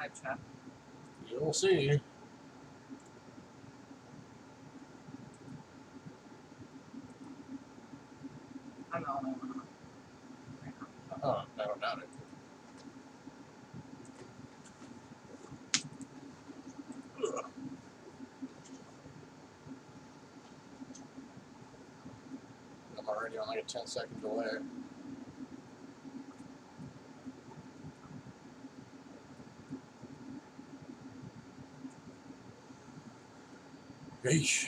live chat. You'll see. I'm the only one. Oh, I don't doubt it. Ugh. I'm already on like a 10-second delay. Yeesh.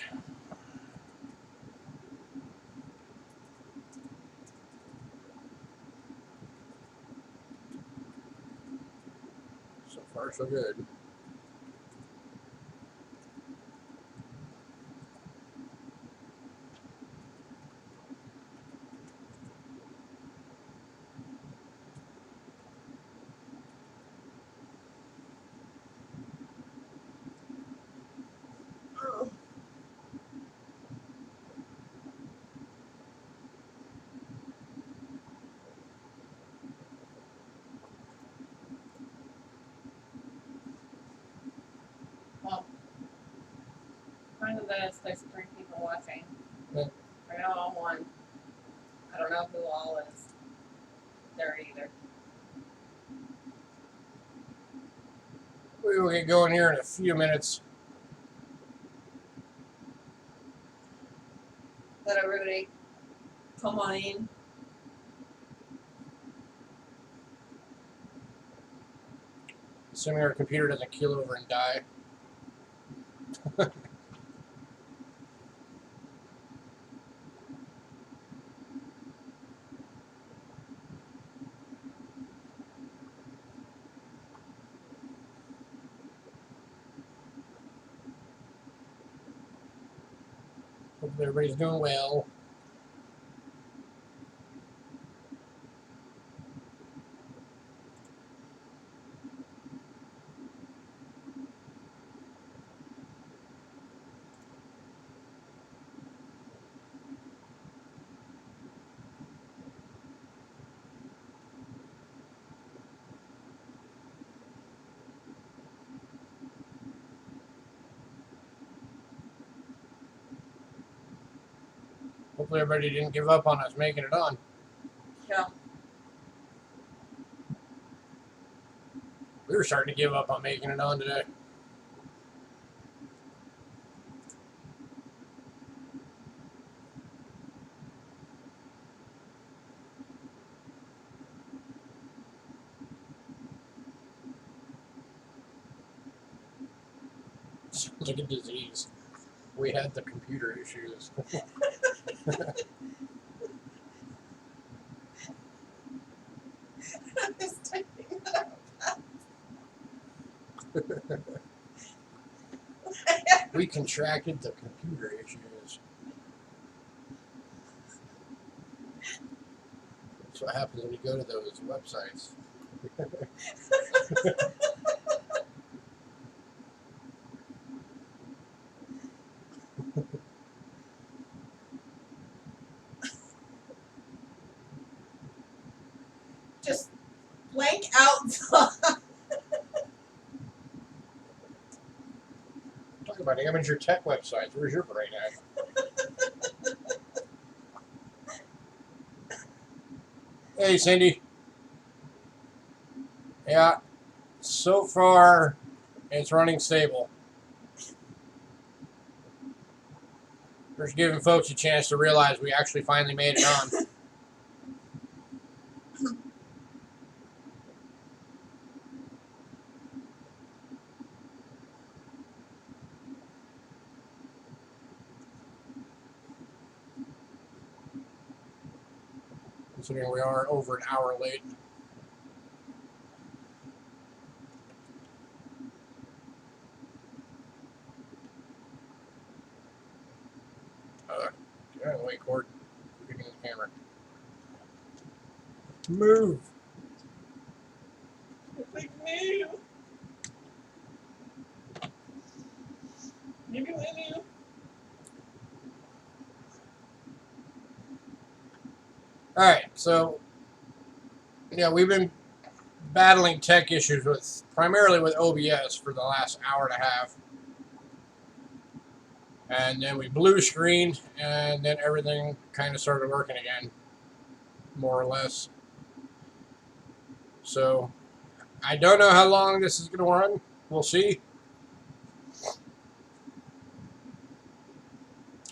So far, so good. Well, kind of this. There's 3 people watching. Yeah. They're not all one. I don't know who all is there either. We will get going here in a few minutes. Let everybody come on in. Assuming our computer doesn't keel over and die. Hope everybody's doing well. Hopefully everybody didn't give up on us making it on. Yeah. We were starting to give up on making it on today. Sounds like a disease. We had the computer issues. Just typing that We contracted the computer issues. That's what happens when you go to those websites. Just blank out the Talk about amateur tech websites. Where's your brain at? Hey, Cindy. Yeah, so far it's running stable. Just giving folks a chance to realize we actually finally made it on. Considering we are over an hour late. Get out of the way, Cord. You're getting the camera. Move. like new. Maybe new. All right, so yeah, we've been battling tech issues with primarily with OBS for the last hour and a half. And then we blue screened, and then everything kind of started working again, more or less. So I don't know how long this is going to run. We'll see.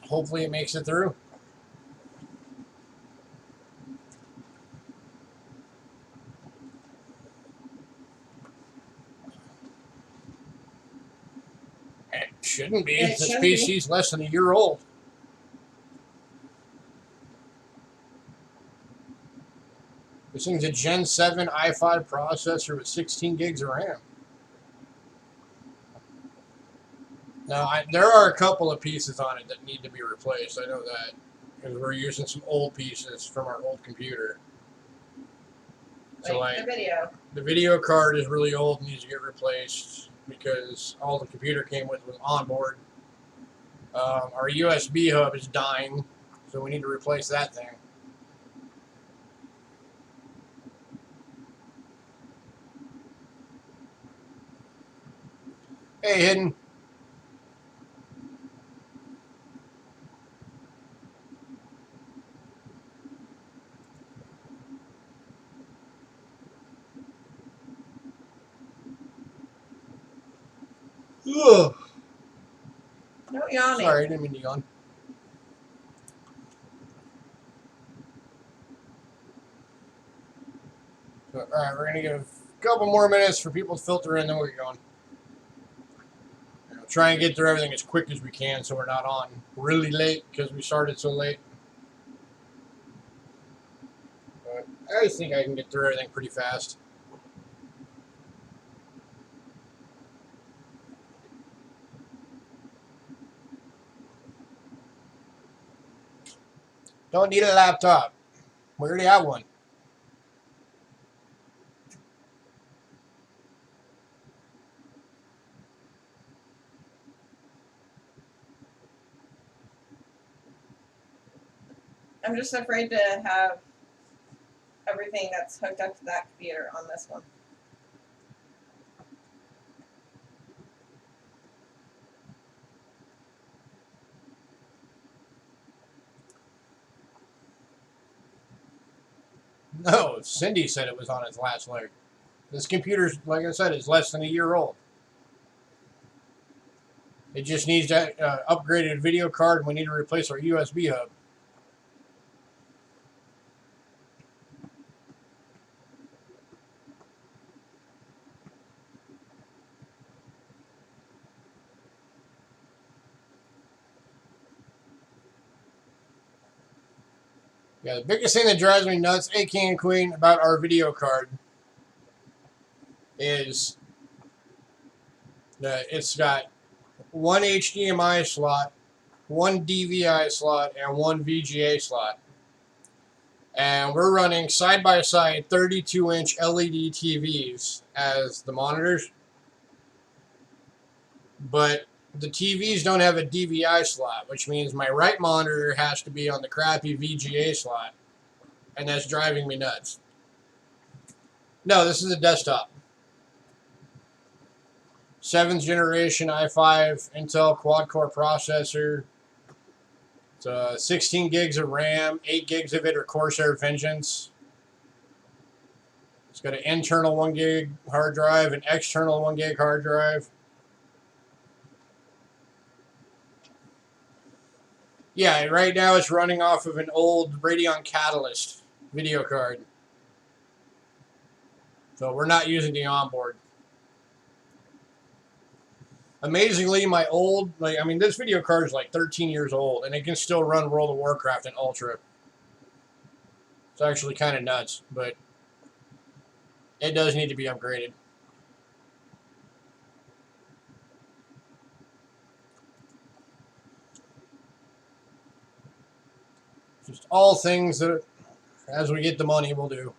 Hopefully it makes it through. It shouldn't be. It This should PC's less than a year old. This thing's a Gen 7 i5 processor with 16 gigs of RAM. Now, there are a couple of pieces on it that need to be replaced. I know that. Because we're using some old pieces from our old computer. So, like the video card is really old and needs to get replaced because all the computer came with was onboard. Our USB hub is dying, so we need to replace that thing. Hey, Hidden. Ugh. No yawning. Sorry, I didn't mean to yawn. All right, we're going to give a couple more minutes for people to filter in, then we'll get going. Try and get through everything as quick as we can so we're not on really late because we started so late. But I think I can get through everything pretty fast. Don't need a laptop. We already have one. I'm just afraid to have everything that's hooked up to that computer on this one. No, Cindy said it was on its last leg. This computer's, like I said, is less than a year old. It just needs that upgraded video card, and we need to replace our USB hub. Yeah, the biggest thing that drives me nuts, AK and Queen, about our video card is that it's got one HDMI slot, one DVI slot, and one VGA slot. And we're running side-by-side 32-inch LED TVs as the monitors. But the TVs don't have a DVI slot, which means my right monitor has to be on the crappy VGA slot. And that's driving me nuts. No, this is a desktop. 7th generation i5 Intel quad-core processor. It's 16 gigs of RAM, 8 gigs of it are Corsair Vengeance. It's got an internal 1 gig hard drive, an external 1 gig hard drive. Yeah, right now it's running off of an old Radeon Catalyst video card. So we're not using the onboard. Amazingly, my old, this video card is like 13 years old, and it can still run World of Warcraft in Ultra. It's actually kind of nuts, but it does need to be upgraded. Just all things that, as we get the money, we'll do.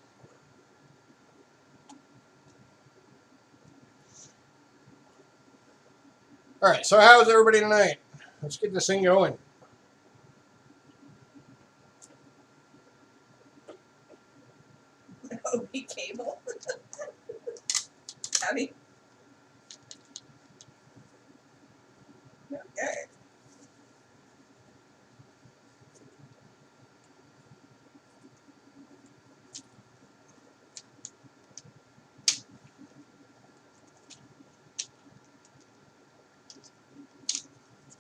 All right, so how's everybody tonight? Let's get this thing going. OB cable. Abby. Okay.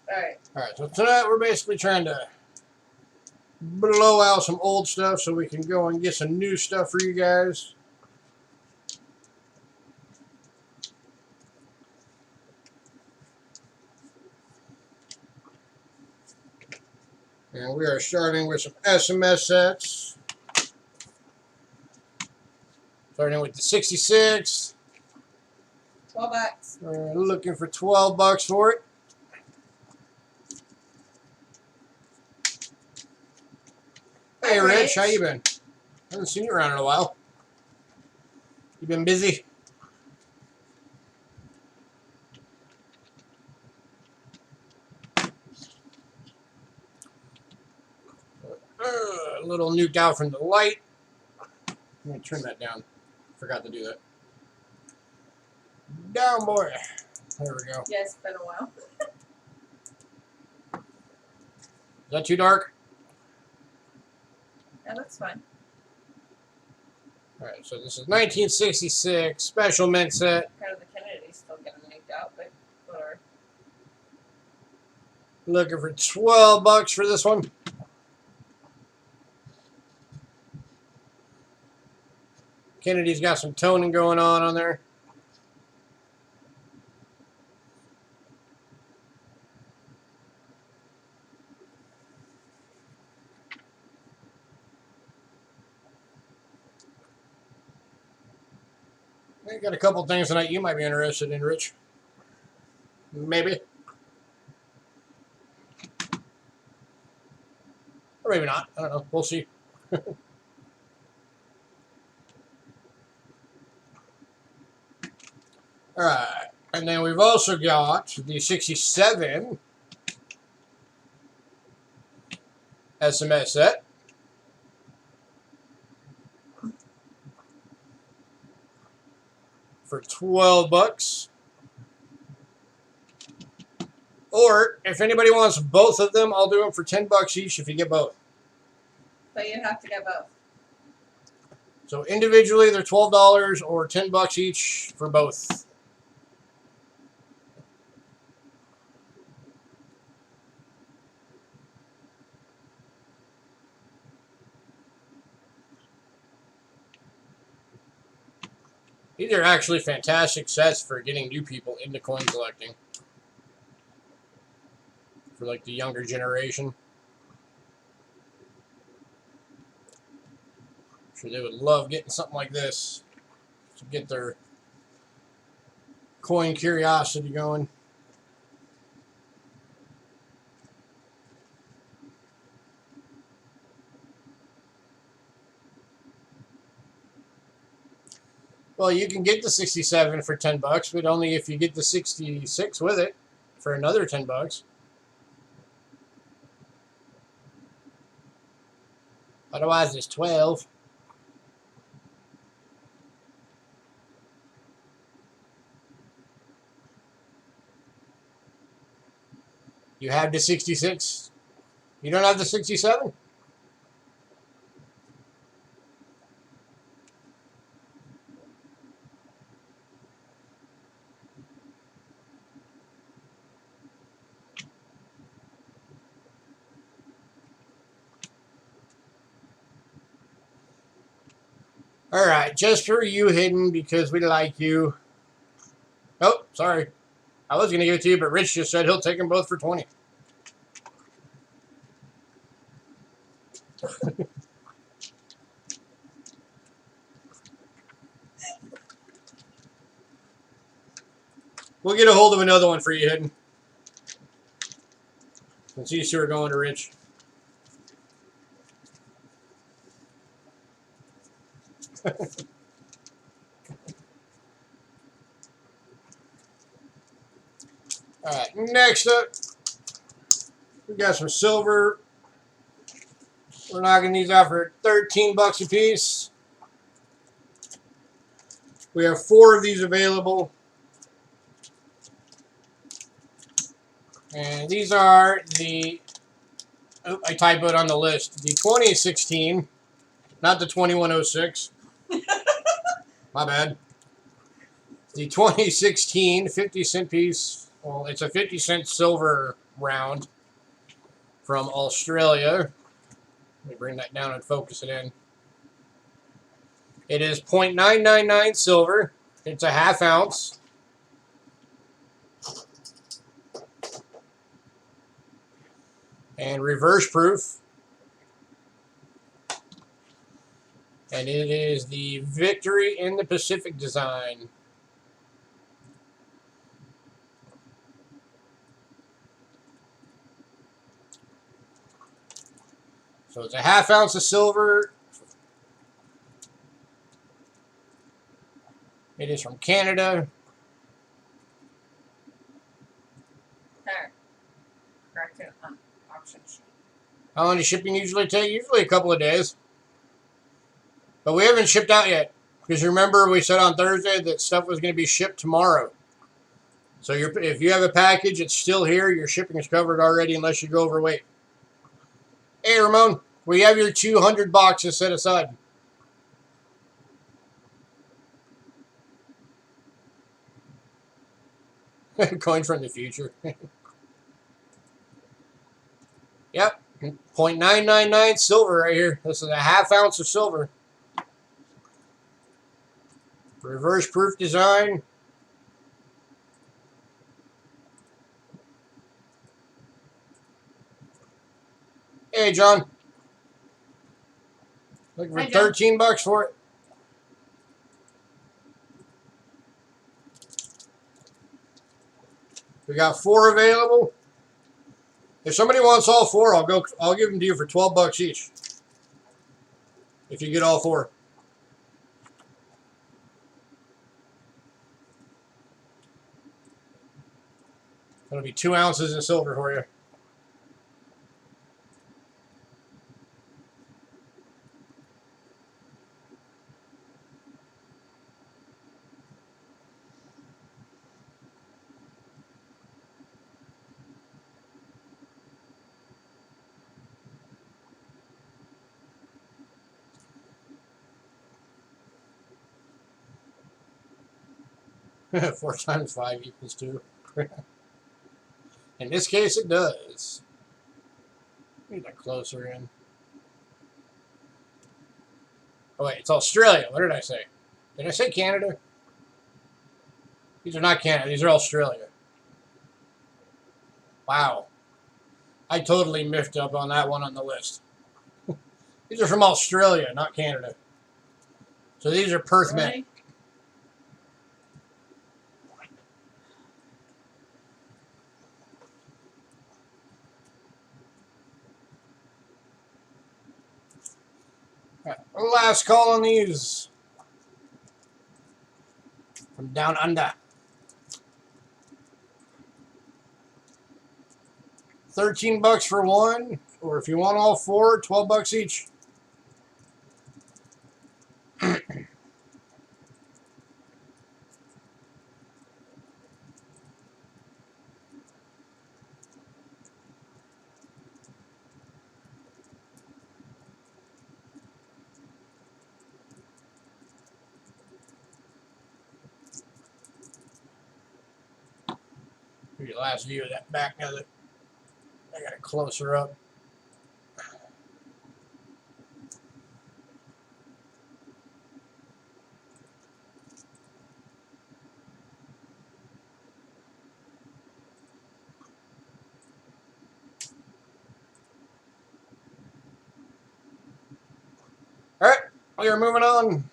Alright. Alright, so tonight we're basically trying to blow out some old stuff so we can go and get some new stuff for you guys. And we are starting with some SMS sets. Starting with the 66. $12. We're looking for $12 for it. Hey, Hi, Rich, how you been? Haven't seen you around in a while. You been busy? A little nuked out from the light. Let me turn that down. Forgot to do that. Down, boy. There we go. Yeah, it's been a while. Is that too dark? Yeah, that's fine. Alright, so this is 1966 special mint set. Kind of the Kennedy's still getting leaked out, but whatever. Looking for $12 for this one. Kennedy's got some toning going on there. I got a couple things tonight you might be interested in, Rich. Maybe. Or maybe not. I don't know. We'll see. Alright. And then we've also got the 67 SMS set. For $12. Or if anybody wants both of them, I'll do them for $10 each if you get both. But you'd have to get both. So individually they're $12 or $10 each for both. These are actually fantastic sets for getting new people into coin collecting. For like the younger generation. I'm sure they would love getting something like this to get their coin curiosity going. Well, you can get the 67 for $10, but only if you get the 66 with it for another $10. Otherwise, it's 12. You have the 66. You don't have the 67? All right, just for you, Hidden, because we like you. Oh, sorry. I was going to give it to you, but Rich just said he'll take them both for 20. We'll get a hold of another one for you, Hidden. Since these two are going to Rich. Alright, next up, we got some silver. We're knocking these out for $13 a piece. We have 4 of these available. And these are the, oh, I typoed on the list, the 2016, not the 2106. My bad. The 2016 50-cent piece. Well, it's a 50-cent silver round from Australia. Let me bring that down and focus it in. It is 0.999 silver. It's a ½ ounce. And reverse proof. And it is the Victory in the Pacific design. So it's a ½ ounce of silver. It is from Canada. There. Correct it on auction sheet. How long does shipping usually take? Usually a couple of days. But we haven't shipped out yet. Because remember we said on Thursday that stuff was going to be shipped tomorrow. So if you have a package, it's still here. Your shipping is covered already unless you go overweight. Hey, Ramon, we have your 200 boxes set aside. Coin from the future. Yep. 0.999 silver right here. This is a ½ ounce of silver. Reverse proof design. Hey, John. Looking for Hi, John. $13 for it. We got 4 available. If somebody wants all 4, I'll give them to you for $12 each. If you get all 4. That'll be 2 ounces of silver for you. Four times 5 equals 2. In this case, it does. Get that closer in. Oh, wait, it's Australia. What did I say? Did I say Canada? These are not Canada. These are Australia. Wow. I totally miffed up on that one on the list. These are from Australia, not Canada. So these are Perth Really? Mint. Last call on these. From down under. $13 for one, or if you want all 4, $12 each. Here's your last view of that back now that I got it closer up. All right, we are moving on.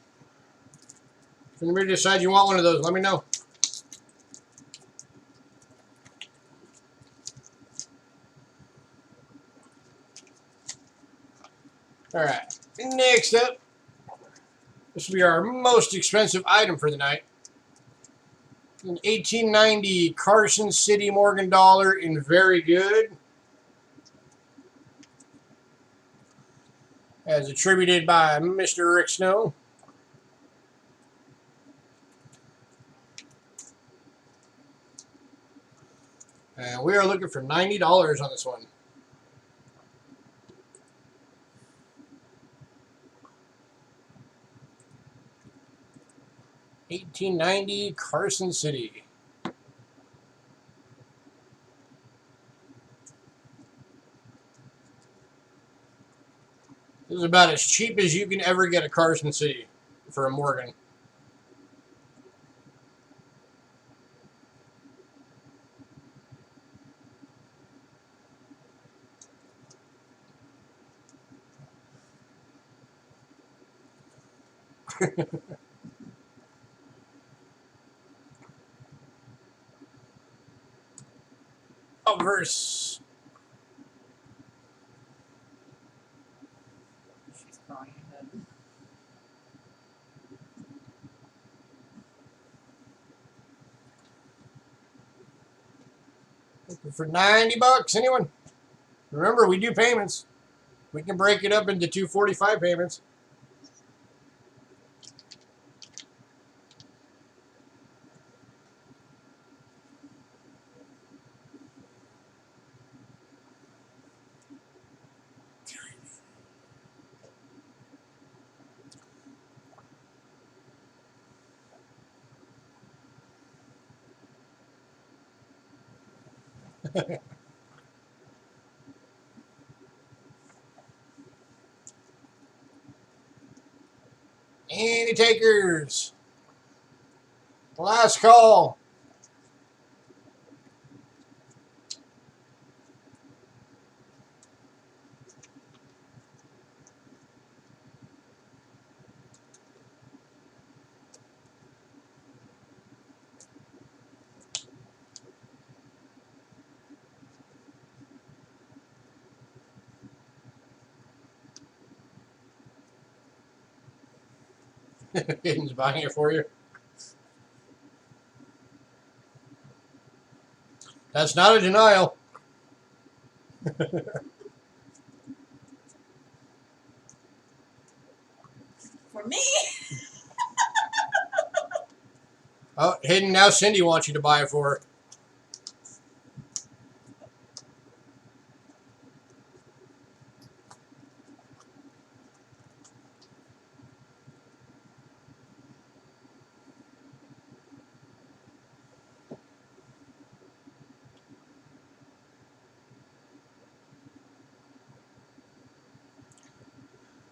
If anybody decides you want one of those, let me know. All right, next up, this will be our most expensive item for the night. An 1890 Carson City Morgan dollar in very good. As attributed by Mr. Rick Snow. And we are looking for $90 on this one. $18.90 Carson City. This is about as cheap as you can ever get a Carson City for a Morgan. Verse. She's crying ahead. Looking for $90. Anyone? Remember, we do payments. We can break it up into 245 payments. Any takers? Last call. Hayden's buying it for you. That's not a denial. For me? Oh, Hayden, now Cindy wants you to buy it for her.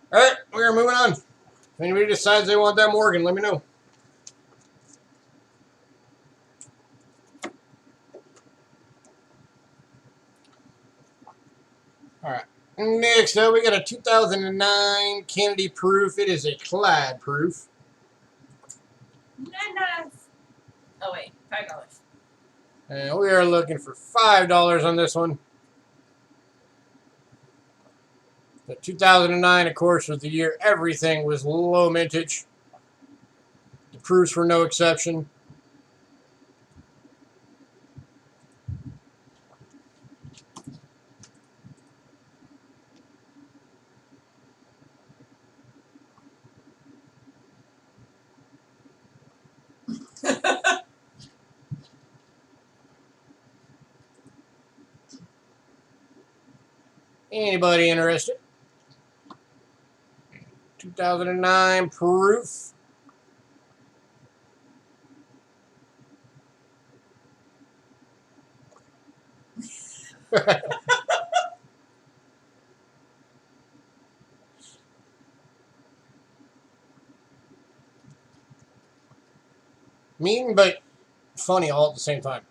All right, we're moving on. If anybody decides they want that Morgan, let me know. All right. Next up, we got a 2009 Kennedy proof. It is a clad proof. Nice. Oh wait, $5. And we are looking for $5 on this one. The 2009, of course, was the year everything was low mintage. The proofs were no exception. Anybody interested? 2009 proof. Mean but funny all at the same time.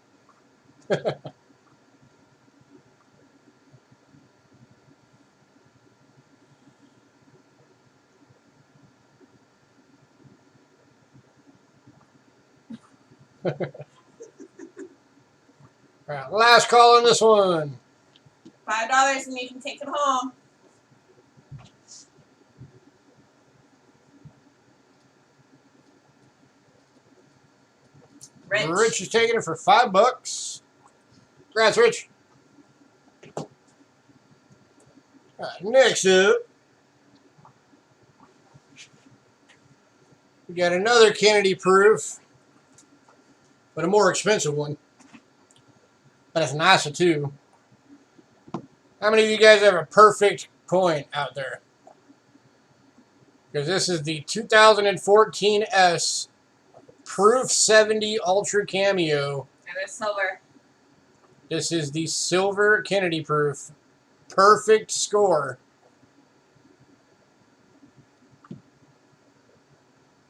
All right, last call on this one. $5 and you can take it home. Rich is taking it for $5. Congrats, Rich. All right, next up, we got another Kennedy proof, but a more expensive one. but it's nicer too. How many of you guys have a perfect coin out there? Because this is the 2014 S Proof 70 Ultra Cameo. And it's silver. This is the silver Kennedy proof. Perfect score.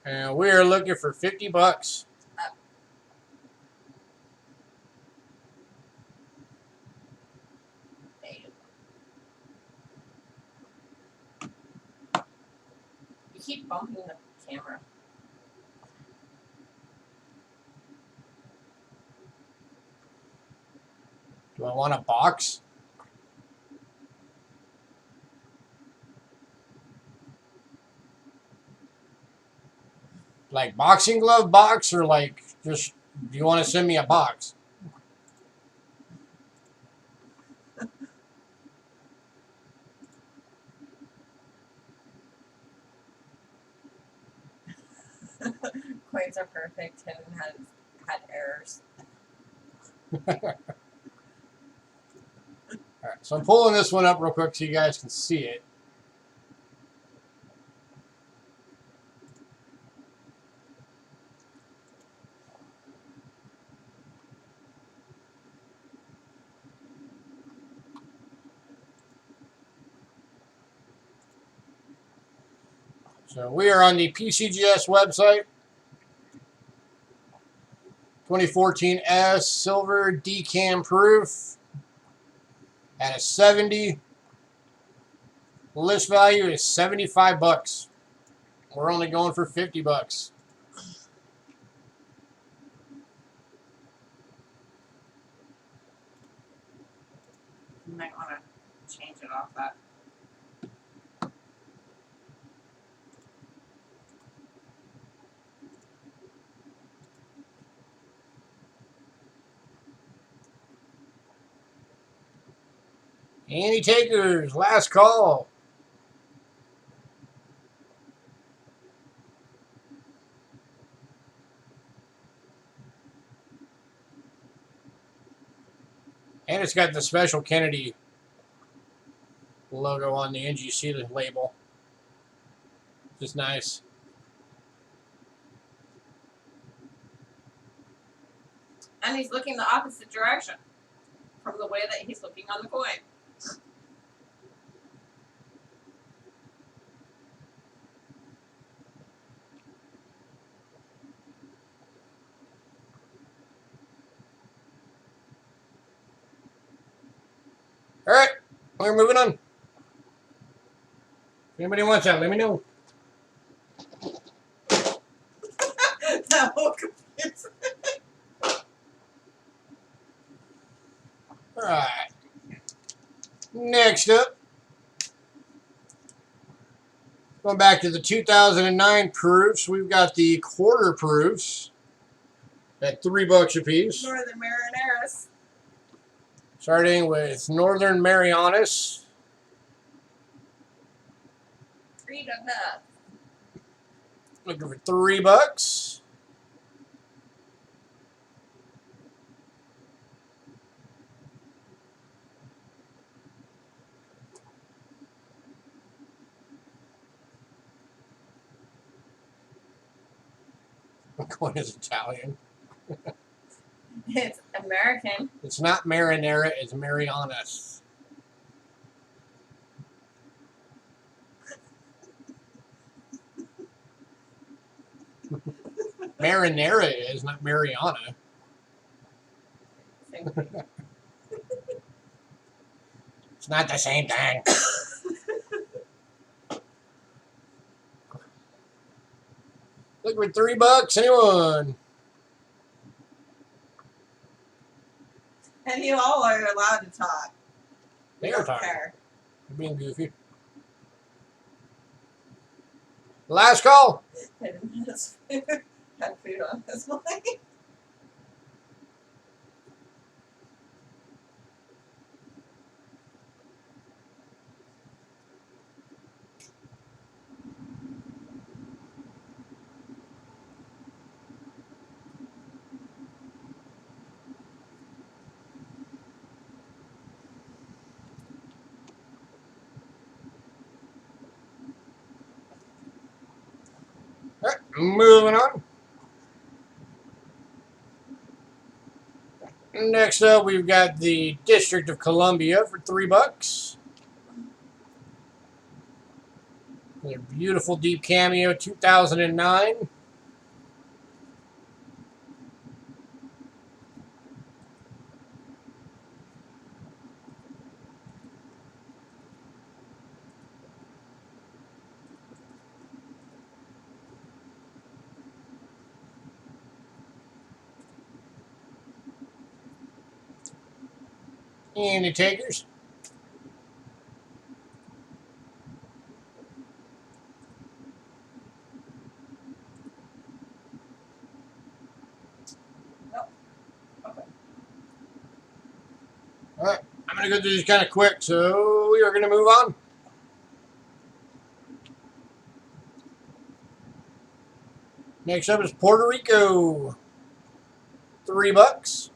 And we are looking for 50 bucks. You keep bumping the camera. Do I want a box? Like boxing glove box, or like just, do you want to send me a box? Coins are perfect. Hidden has had errors. Alright, so I'm pulling this one up real quick so you guys can see it. So we are on the PCGS website. 2014 S silver decam proof at a 70. List value is 75 bucks. We're only going for 50 bucks. You might want to change it off that. Any takers? Last call. And it's got the special Kennedy logo on the NGC label. Just nice. And he's looking the opposite direction from the way that he's looking on the coin. All right, we're moving on. If anybody wants that, let me know. That whole confused. All right. Next up, going back to the 2009 proofs, we've got the quarter proofs at $3 a piece. Northern Marineris. Starting with Northern Marianas. Read enough. Looking for $3. The coin is Italian. It's American. It's not Marinara, it's Marianas. Marinara is, not Mariana. Same thing. It's not the same thing. Look for $3. Anyone? And you all are allowed to talk. They We are don't talking. care. You're being goofy. Last call. Hidden has had food on his mind. moving on. Next up, we've got the District of Columbia for $3. A beautiful deep cameo, 2009. Any takers? Nope. Okay. All right, I'm going to go through these kind of quick, so we are going to move on. Next up is Puerto Rico. $3.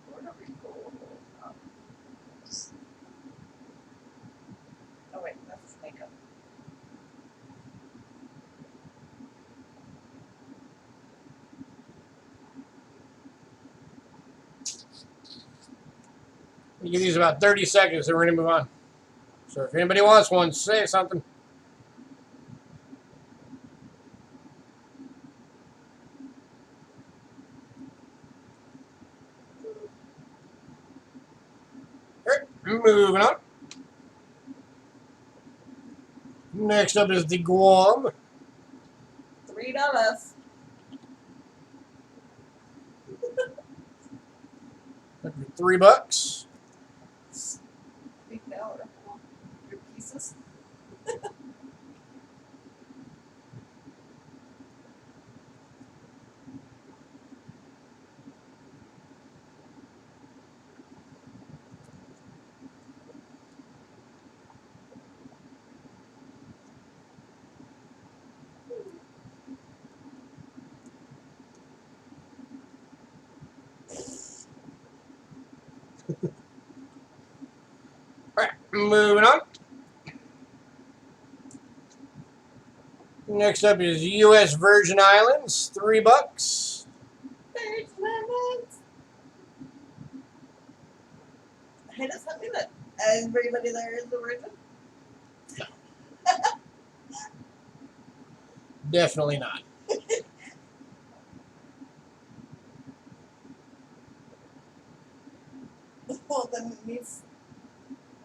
Puerto Rico. Oh wait, that's makeup. We give these about 30 seconds, then we're going to move on. So if anybody wants one, say something. All right, moving on. Next up is the Guam. $3. $3. $3 your pieces. All right, moving on. Next up is U.S. Virgin Islands. $3. There's lemons. Hey, does that mean that everybody there is a virgin? Definitely not. Well, then it needs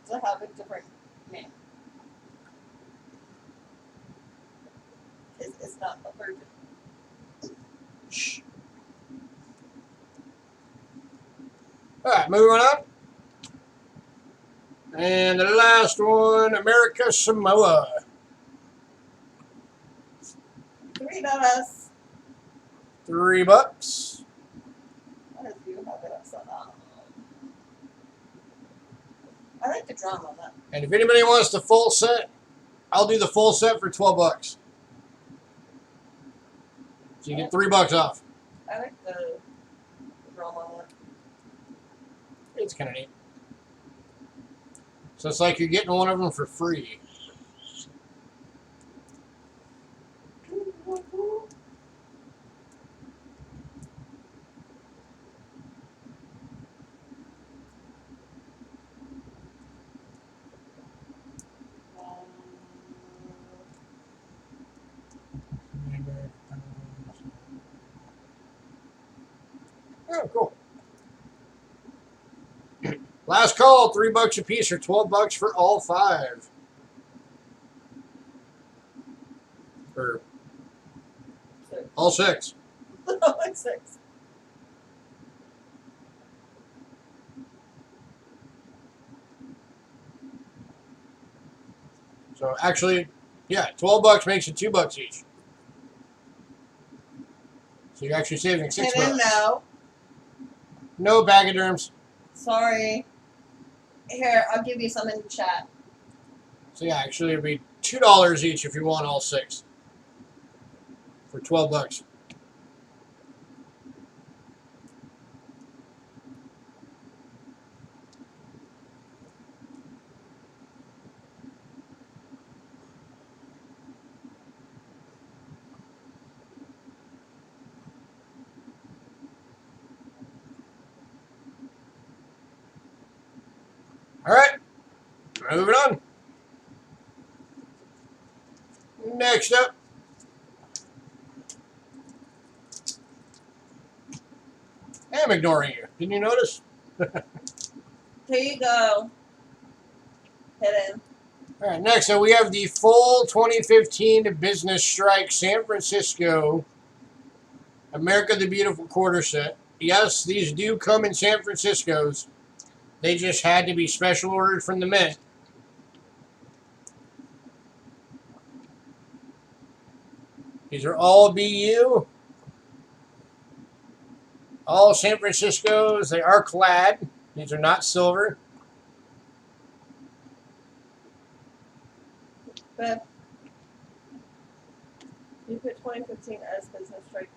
to have a different name. It's not a virgin. Shh. All right, moving on. And the last one, America Samoa. $3. $3. Why does you have it upside down? I like the drama on that. And if anybody wants the full set, I'll do the full set for $12. So you get $3 off. I like the drama on that. It's kind of neat. So it's like you're getting one of them for free. Oh, cool. Last call, $3 a piece or $12 for all 5. Or all 6. Like 6. So actually, yeah, $12 makes it $2 each. So you're actually saving $6. No. No pachyderms. Sorry. Here, I'll give you some in the chat. So yeah, actually it'd be $2 each if you want all 6 for $12. All right, moving on. Next up, I'm ignoring you. Didn't you notice? Here you go. Hit in. All right, next up we have the full 2015 Business Strike San Francisco America the Beautiful quarter set. Yes, these do come in San Francisco's. They just had to be special ordered from the mint. These are all BU. All San Francisco's. They are clad. These are not silver. But you put 2015 as business strike.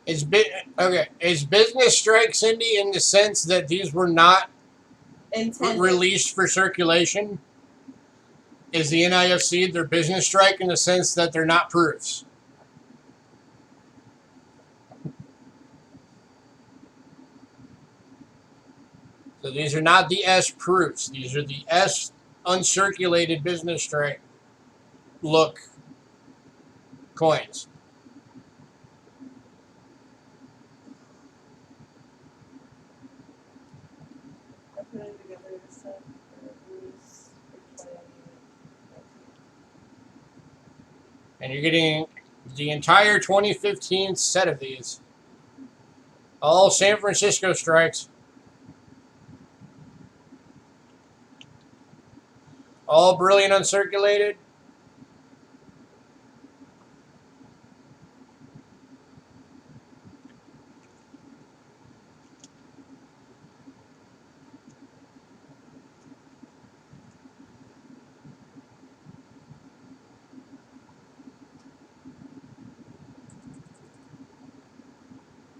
Is business strike, Cindy, in the sense that these were not Intended. released for circulation? Is the NIFC their business strike in the sense that they're not proofs? So these are not the S proofs. These are the S uncirculated business strike look coins. I'm putting together the set for release for 2019. And you're getting the entire 2015 set of these. All San Francisco strikes. All brilliant uncirculated.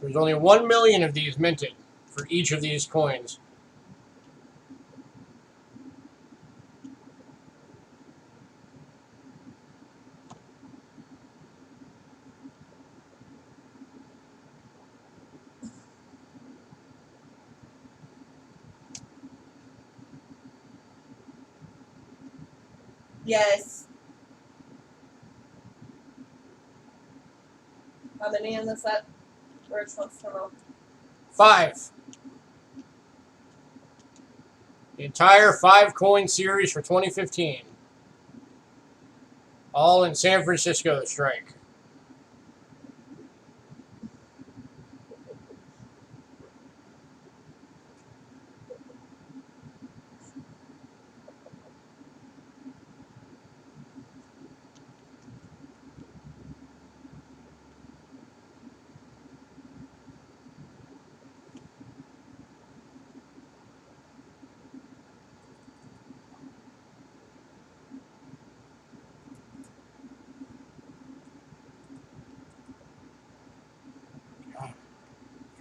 There's only 1 million of these minted for each of these coins. Yes. How many in the set? Rich wants to know. 5. The entire 5 coin series for 2015. All in San Francisco strike.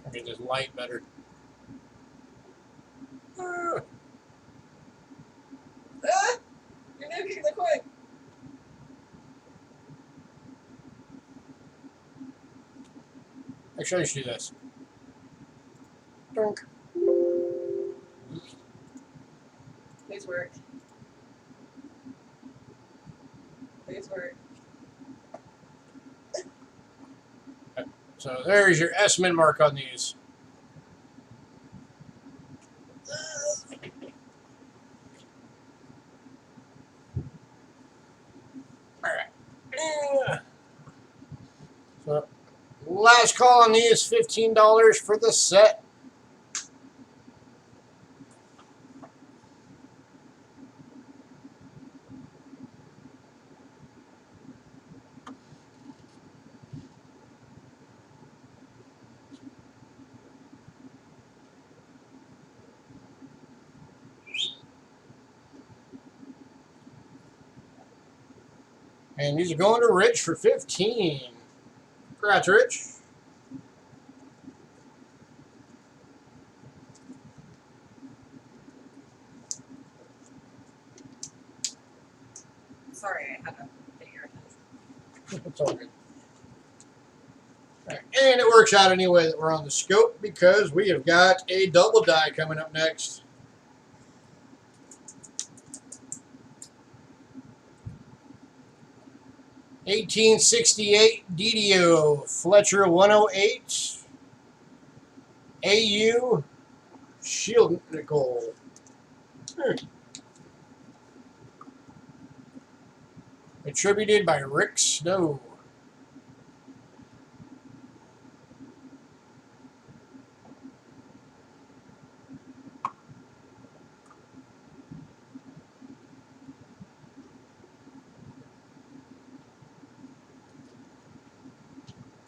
I get this light better. You're nuking the coin. Actually, I should do this. Dunk. Please work. Please work. So there's your S min mark on these. Alright. So last call on these, $15 for the set. And these are going to Rich for 15. Congrats, Rich. Sorry, I had to get your attention. It's all good. And it works out anyway that we're on the scope because we have got a double die coming up next. $1868 DDO Fletcher 108 AU Shield Nickel. Attributed by Rick Snow.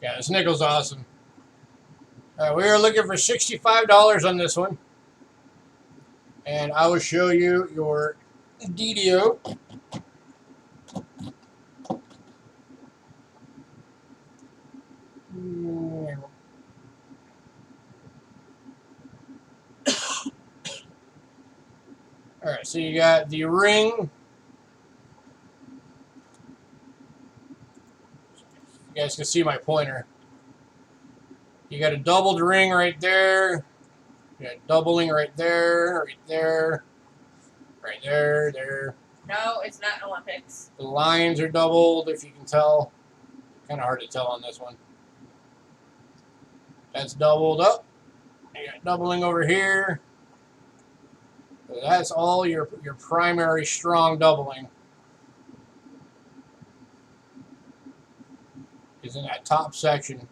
Yeah, this nickel's awesome. We are looking for $65 on this one. And I will show you your DDO. Alright, so you got the ring. You guys can see my pointer. You got a doubled ring right there. You got doubling right there, right there, right there, there. No, it's not Olympics. The lines are doubled, if you can tell. Kind of hard to tell on this one. That's doubled up. You got doubling over here. So that's all your primary strong doubling. Is in that top section.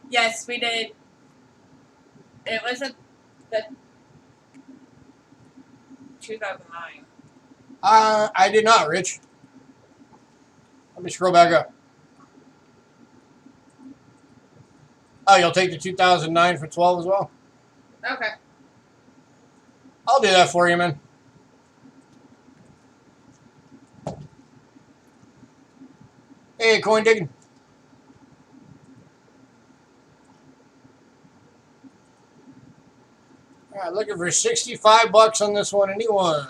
Yes, we did. It was the 2009. I did not, Rich. Let me scroll back up. Oh, you'll take the 2009 for 12 as well? Okay. I'll do that for you, man. Hey, coin digging. All right, looking for 65 bucks on this one. Anyone?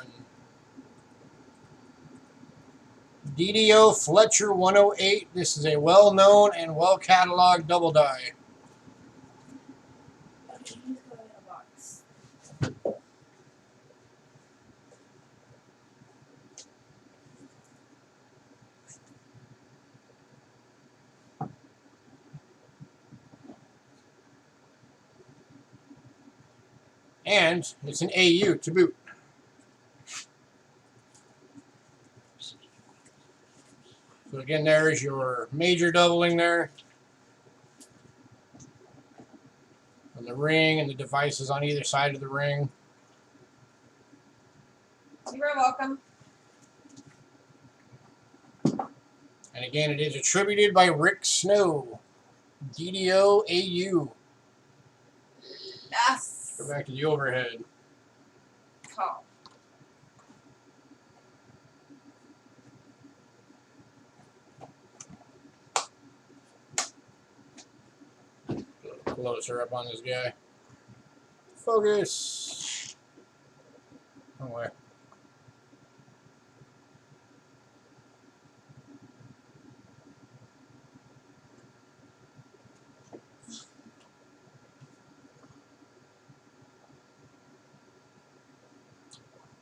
DDO Fletcher 108. This is a well-known and well-cataloged double die. And it's an AU to boot. So again, there's your major doubling there. On the ring and the devices on either side of the ring. You're welcome. And again, it is attributed by Rick Snow. DDO AU. Yes. Go back to the overhead. Call. Closer up on this guy. Focus. Wrong way.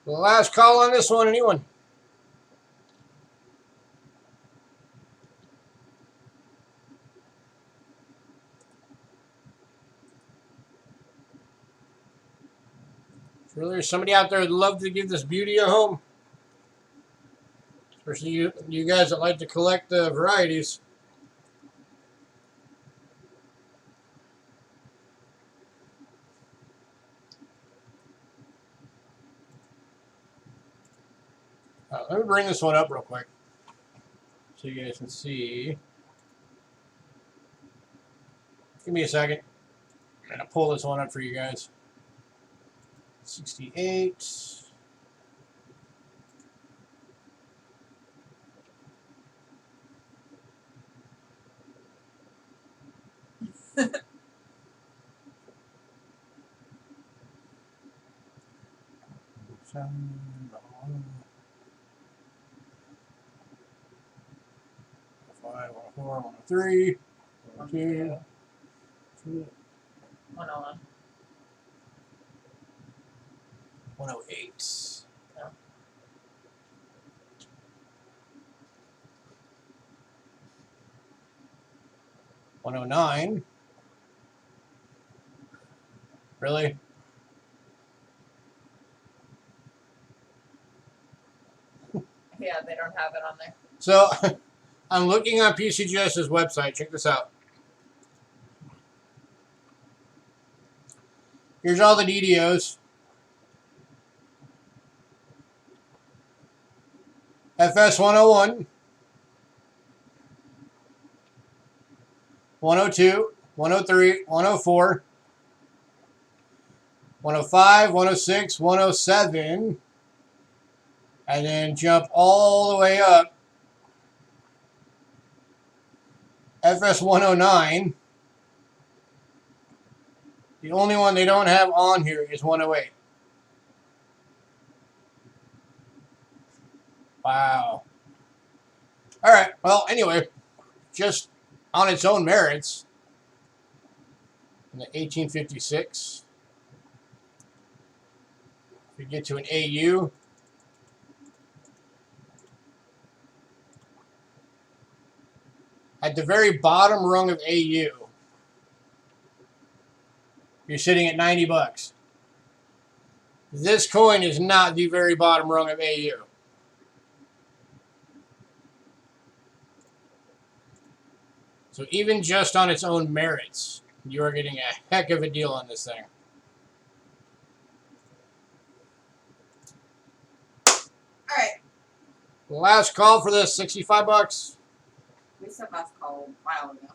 The last call on this one, anyone? Sure, there's somebody out there who'd love to give this beauty a home. Especially you guys that like to collect the varieties. Let me bring this one up real quick so you guys can see. Give me a second. I'm going to pull this one up for you guys. 68. 105, 104, 103, 102, 101. 108. No. 109. Really? Yeah, they don't have it on there. So, I'm looking on PCGS's website. Check this out. Here's all the DDOs. FS 101, 102, 103, 104, 105, 106, 107, and then jump all the way up. FS 109. The only one they don't have on here is 108. Wow. All right. Well, anyway, just on its own merits, in the 1856, if you get to an AU, at the very bottom rung of AU, you're sitting at 90 bucks. This coin is not the very bottom rung of AU. So even just on its own merits, you are getting a heck of a deal on this thing. All right. Last call for this, 65 bucks. We said last call a while ago.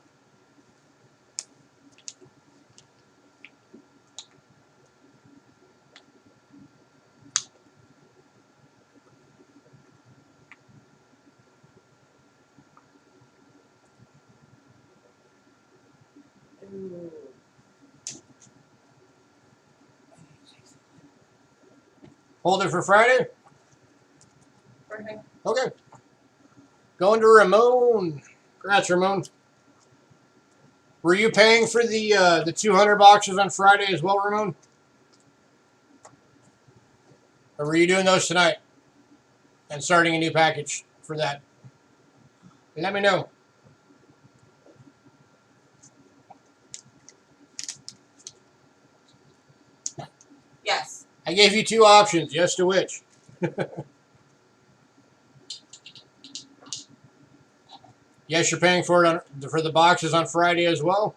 Ooh. Hold it for Friday? Perfect. Okay. Going to Ramon. Congrats, Ramon. Were you paying for the 200 boxes on Friday as well, Ramon? Or were you doing those tonight and starting a new package for that? Let me know. Yes. I gave you two options. Yes to which? Yes, you're paying for it for the boxes on Friday as well?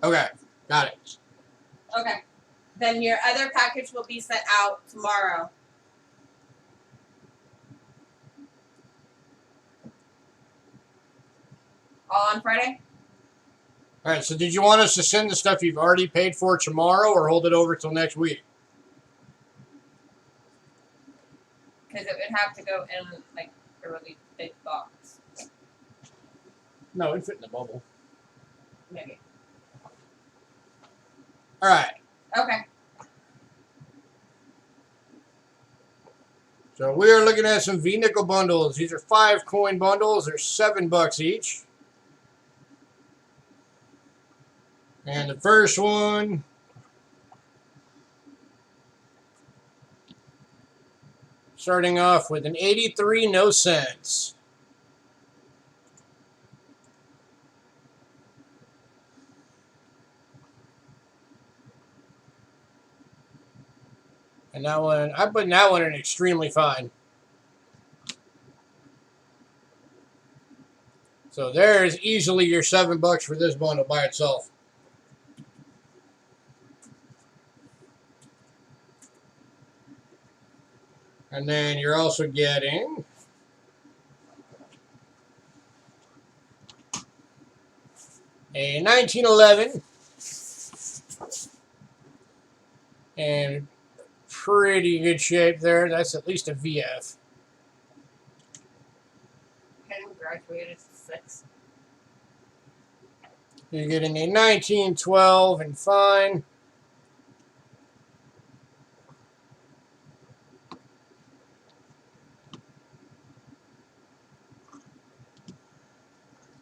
Okay, got it. Okay. Then your other package will be sent out tomorrow. All on Friday? All right, so did you want us to send the stuff you've already paid for tomorrow or hold it over till next week? Because it would have to go in like a really big box. No, it'd fit in the bubble. Maybe. All right. Okay. So we are looking at some V-nickel bundles. These are 5 coin bundles. They're $7 each. And the first one starting off with an 83 no cents. And that one, I put that one in extremely fine. So there's easily your $7 for this bundle by itself. And then you're also getting a 1911 and pretty good shape there. That's at least a VF. Ken graduated 6. You're getting a 1912 and fine.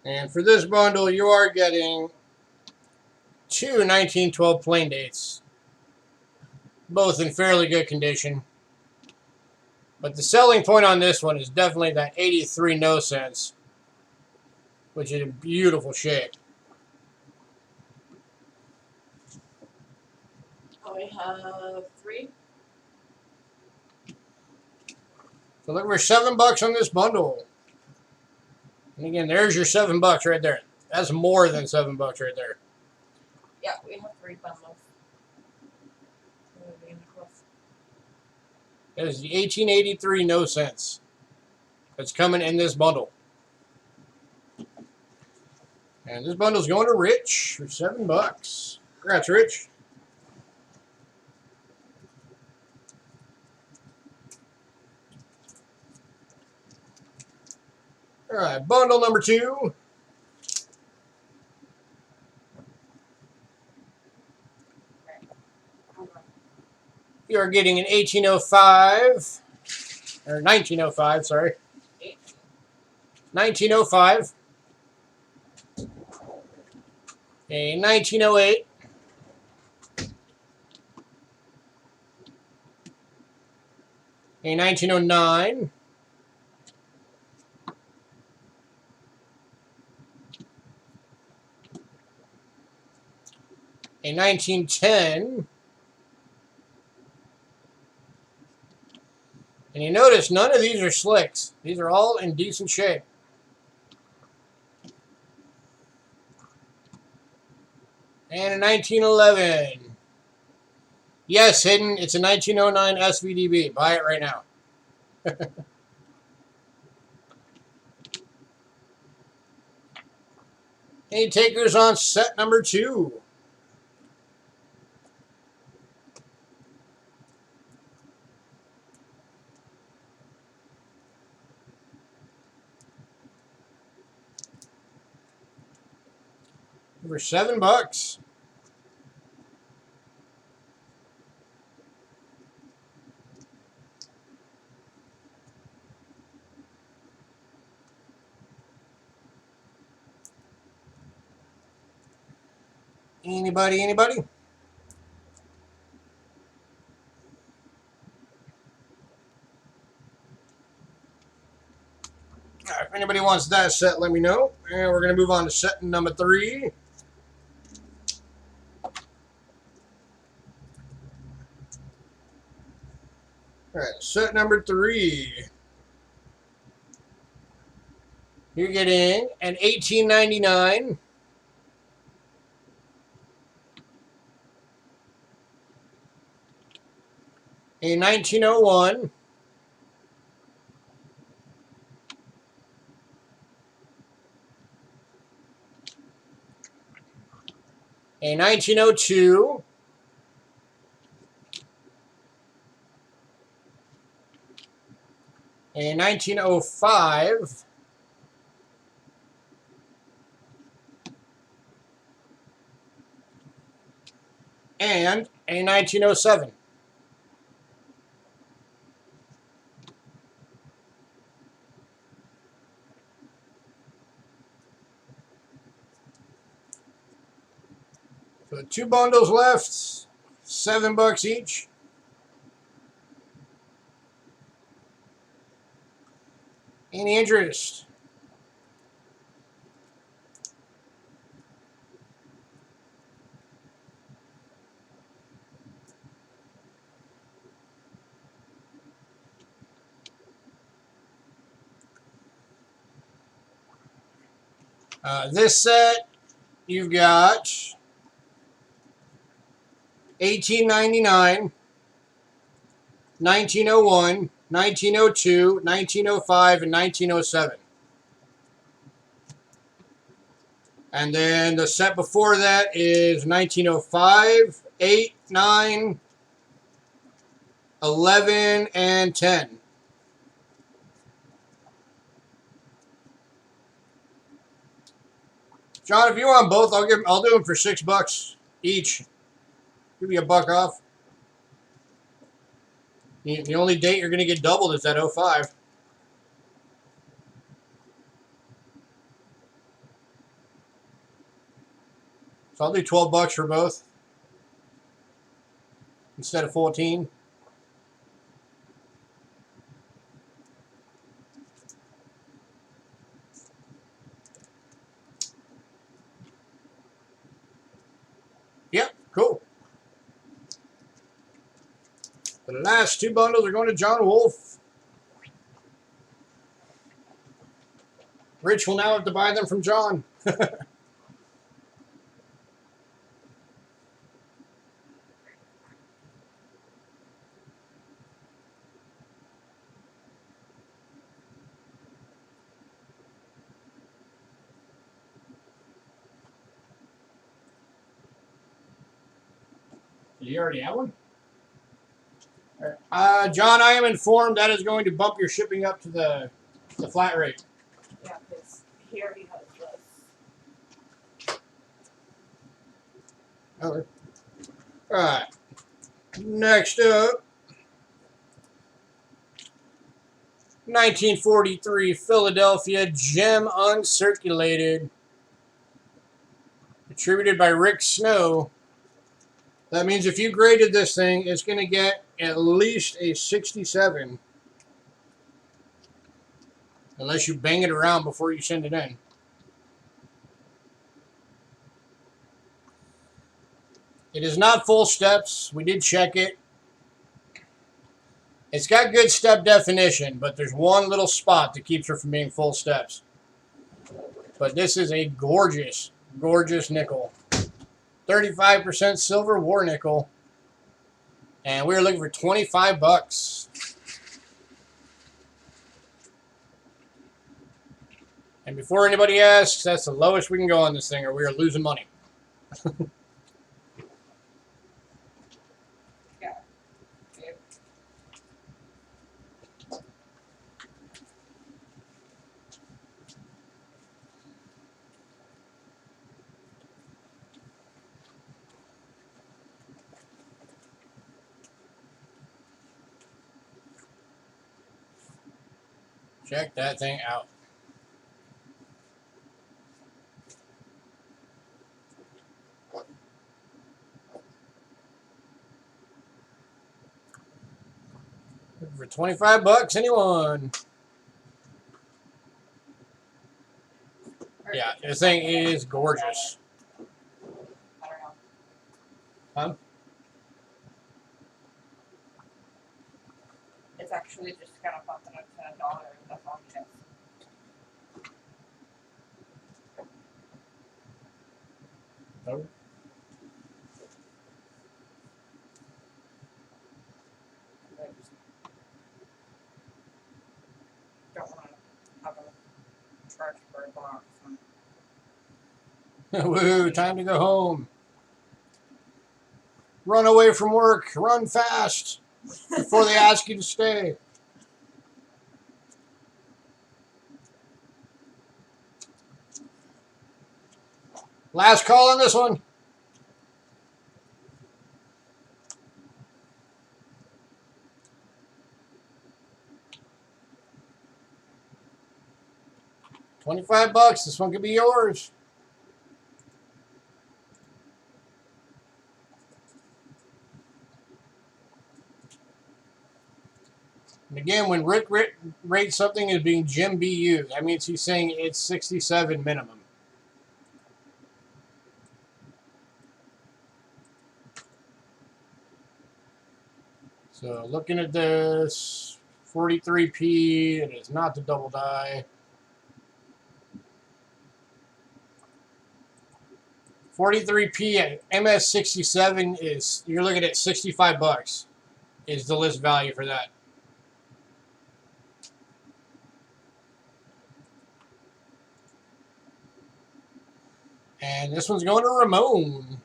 And for this bundle, you are getting two 1912 plain dates, both in fairly good condition. But the selling point on this one is definitely that 83 no cents, which is in beautiful shape. We have 3. So look, we're $7 on this bundle. And again, there's your $7 right there. That's more than $7 right there. Yeah, we have 3 bundles. That is the 1883 no cents that's coming in this bundle. And this bundle's going to Rich for $7. Congrats, Rich. All right, bundle number 2. You are getting an 1805, or 1905, sorry. 1905. A 1908. A 1909. A 1910. And you notice none of these are slicks. These are all in decent shape. And a 1911. Yes, hidden. It's a 1909 SVDB. Buy it right now. Any takers on set number 2? For $7. Anybody? Anybody? All right, if anybody wants that set, let me know. And we're going to move on to set number 3. All right, set number 3. You're getting an 1899. A 1901. A 1902. A 1905. And a 1907. So 2 bundles left, $7 each. Any interest? This set, you've got 1899, 1901, 1902, 1905, and 1907. And then the set before that is 1905, 8, 9, 11, and 10. John, if you want both, I'll do them for $6 each. Give you $1 off. The only date you're going to get doubled is that 05. So I'll do $12 for both instead of 14. Yep, cool. The last 2 bundles are going to John Wolf. Rich will now have to buy them from John. You already have one? John, I am informed that is going to bump your shipping up to the flat rate. Yeah, because he already has this. Okay. All right. Next up, 1943 Philadelphia Gem Uncirculated, attributed by Rick Snow. That means if you graded this thing, it's going to get at least a 67. Unless you bang it around before you send it in. It is not full steps. We did check it. It's got good step definition, but there's one little spot that keeps her from being full steps. But this is a gorgeous, gorgeous nickel. 35% silver war nickel. And we were looking for $25. And before anybody asks, that's the lowest we can go on this thing, or we are losing money. Yeah. Check that thing out. Looking for $25, anyone? Yeah, this thing is gorgeous. I don't know. Huh? It's actually just kind of bumping up to $1. That's all it is. Oh. I just don't want to have a charge for a box. Woo, time to go home. Run away from work. Run fast before they ask you to stay. Last call on this one. $25. This one could be yours. And again, when Rick rates something as being Gem BU, that means he's saying it's 67 minimum. So looking at this, 43p, it is not the double die. 43p at MS67 is, you're looking at $65 is the list value for that. And this one's going to Ramon.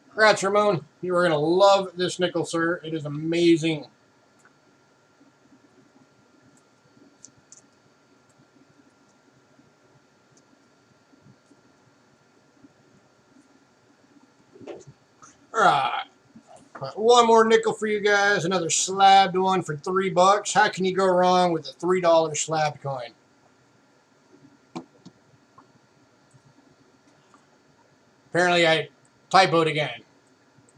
Congrats, Ramon. You are going to love this nickel, sir. It is amazing. Alright. One more nickel for you guys. Another slabbed one for $3. How can you go wrong with a $3 slabbed coin? Apparently I typoed again.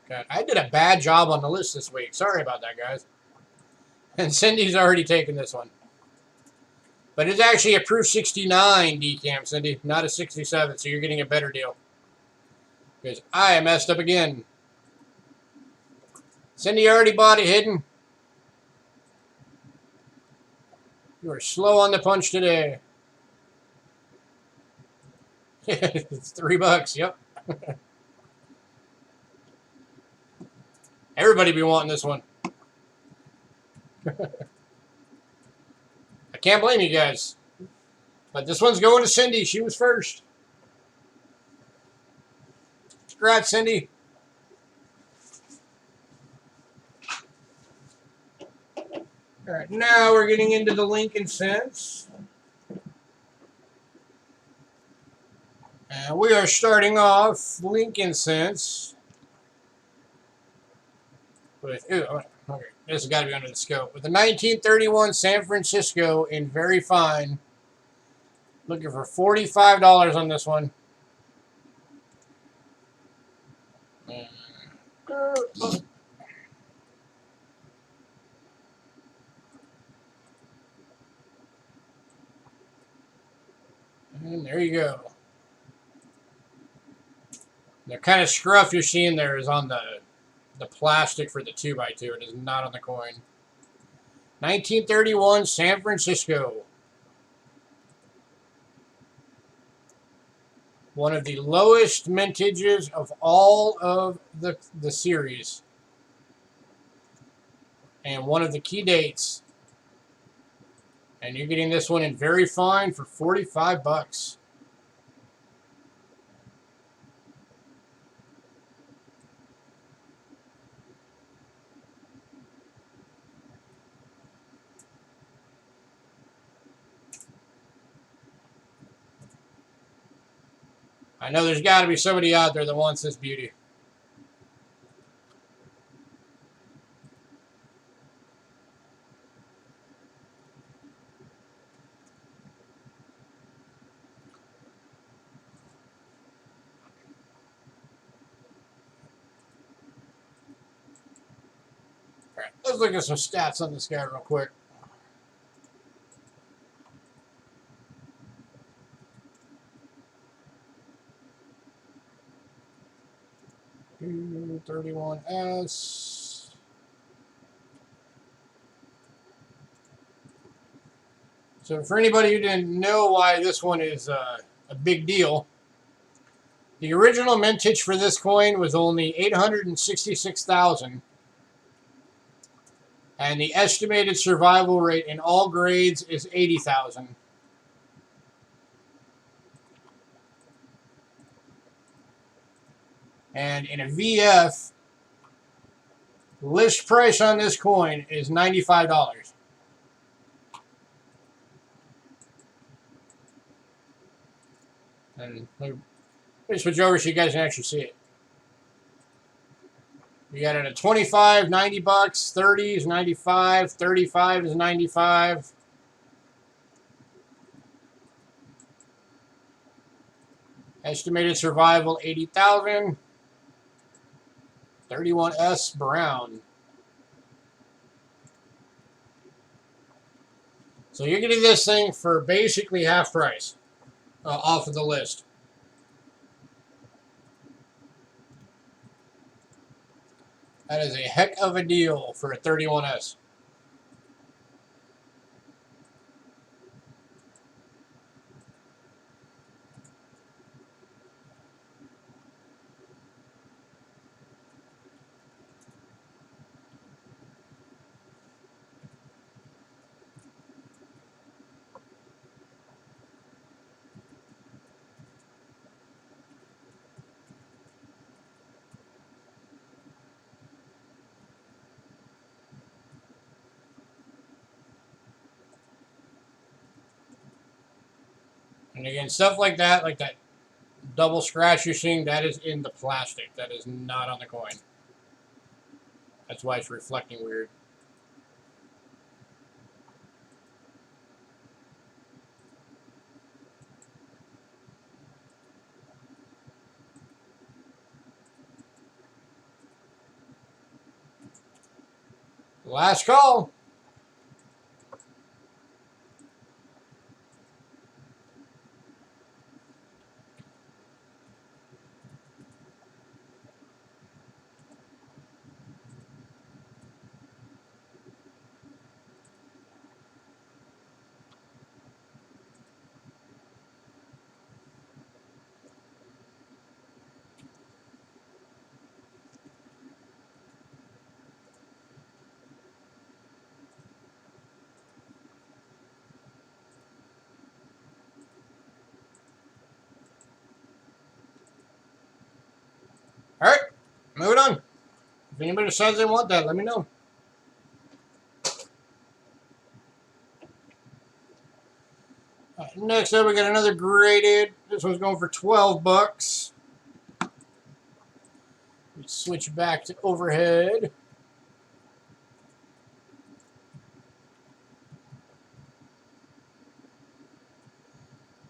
God, I did a bad job on the list this week. Sorry about that, guys. And Cindy's already taken this one. But it's actually a proof 69 decam, Cindy, not a 67, so you're getting a better deal. Because I messed up again. Cindy already bought it hidden. You are slow on the punch today. It's $3, yep. Everybody be wanting this one. I can't blame you guys. But this one's going to Cindy. She was first. Congrats, Cindy. All right, now we're getting into the Lincoln cents. And we are starting off Lincoln cents with, okay, this has got to be under the scope. With the 1931 San Francisco in very fine. Looking for $45 on this one. And there you go. The kind of scruff you're seeing there is on the plastic for the 2x2. It is not on the coin. 1931 San Francisco. One of the lowest mintages of all of the series. And one of the key dates. And you're getting this one in very fine for $45. I know there's got to be somebody out there that wants this beauty. All right, let's look at some stats on this guy real quick. $31S. So for anybody who didn't know why this one is a big deal, the original mintage for this coin was only 866,000, and the estimated survival rate in all grades is 80,000. And in a VF, list price on this coin is $95. And let me switch over so you guys can actually see it. You got it at 25, 90 bucks, 30 is 95, 35 is 95. Estimated survival 80,000. 31S Brown. So you're getting this thing for basically half price off of the list. That is a heck of a deal for a 31S. And again, stuff like that double scratch you're seeing, that is in the plastic. That is not on the coin. That's why it's reflecting weird. Last call. All right, moving on. If anybody decides they want that, let me know. Next up, we got another graded. This one's going for $12. We switch back to overhead.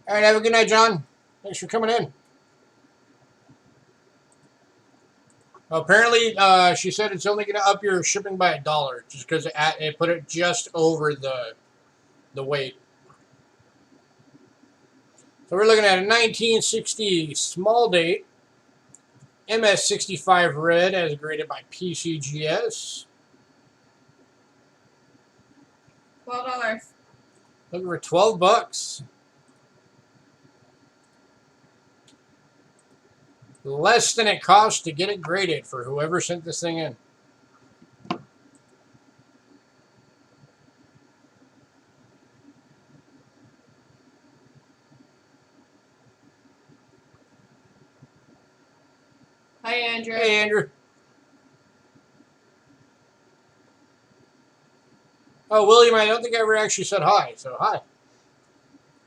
All right, have a good night, John. Thanks for coming in. Apparently, she said it's only going to up your shipping by $1 just because it put it just over the weight. So we're looking at a 1960 small date, MS65 red as graded by PCGS. $12. Looking for $12. Less than it costs to get it graded for whoever sent this thing in. Hi, Andrew. Hey, Andrew. Oh, William, I don't think I ever actually said hi, so hi.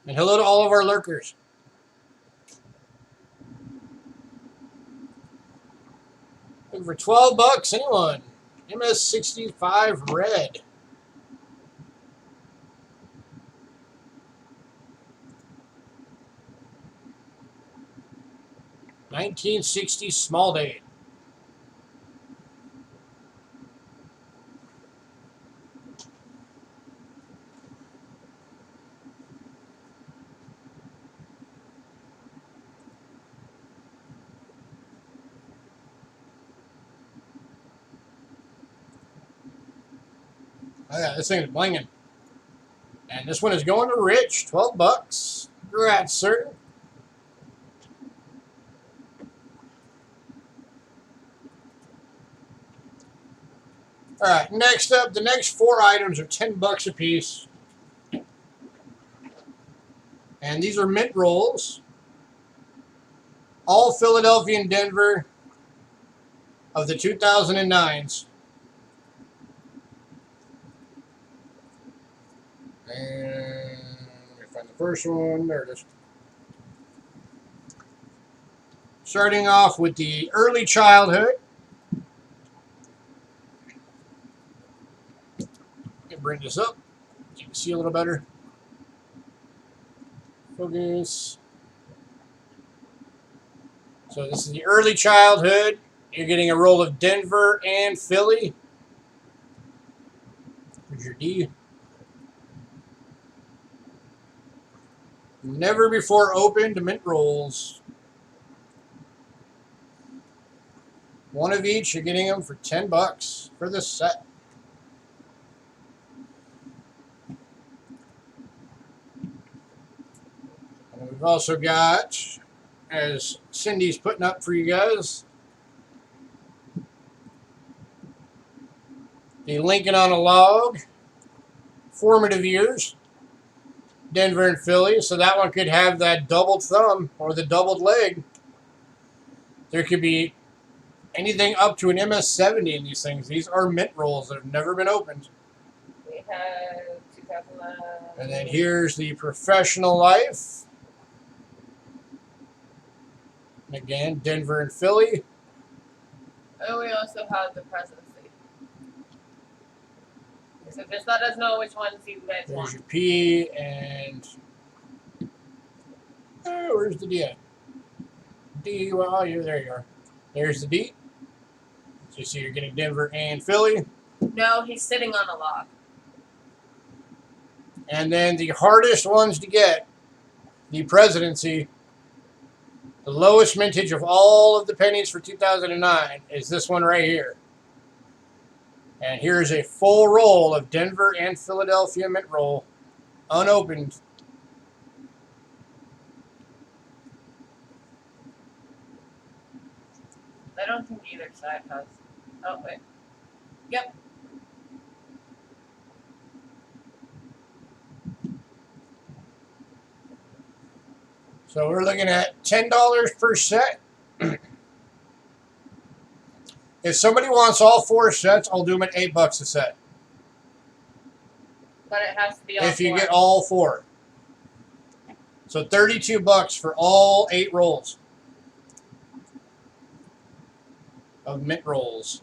And hello to all of our lurkers. Looking for $12, anyone? MS65 red. $19.60 small date. Oh yeah, this thing is blinging. And this one is going to Rich, $12. Congrats, sir. All right, next up, the next 4 items are $10 a piece. And these are mint rolls. All Philadelphia and Denver of the 2009s. And let me find the first one. There it is. Starting off with the early childhood. Let me bring this up so you can see a little better. Focus. So this is the early childhood. You're getting a roll of Denver and Philly. Here's your D. Never before opened mint rolls. One of each. You're getting them for $10 for this set. And we've also got, as Cindy's putting up for you guys, the Lincoln on a Log, formative years, Denver and Philly. So that one could have that doubled thumb or the doubled leg. There could be anything up to an MS70 in these things. These are mint rolls that have never been opened. We have 2011. And then here's the Professional Life. And again, Denver and Philly. And we also have the presidency. so just let us know which ones you guys There's want. your P and where's the D at? D. Well, there you are. There's the D. So you see, you're getting Denver and Philly. No, he's sitting on a log. And then the hardest ones to get, the presidency, the lowest mintage of all of the pennies for 2009 is this one right here. And here's a full roll of Denver and Philadelphia mint roll, unopened. I don't think either side has. Oh, wait. Yep. So we're looking at $10 per set. If somebody wants all 4 sets, I'll do them at $8 a set. But it has to be all If you 4. get all 4. So $32 for all 8 rolls of mint rolls.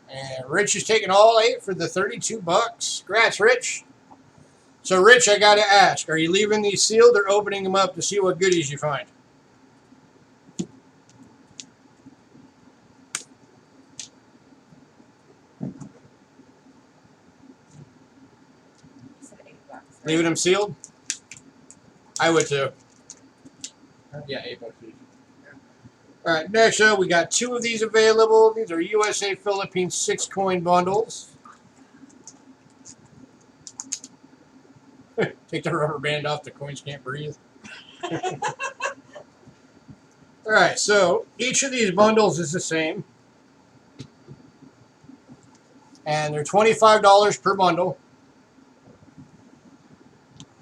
And Rich is taking all 8 for the $32. Congrats, Rich. So, Rich, I got to ask, are you leaving these sealed or opening them up to see what goodies you find? Leaving them sealed? I would too. Yeah, $8 each. All right, next up, we got 2 of these available. These are USA Philippines 6-coin bundles. Take the rubber band off, the coins can't breathe. All right, so each of these bundles is the same. And they're $25 per bundle.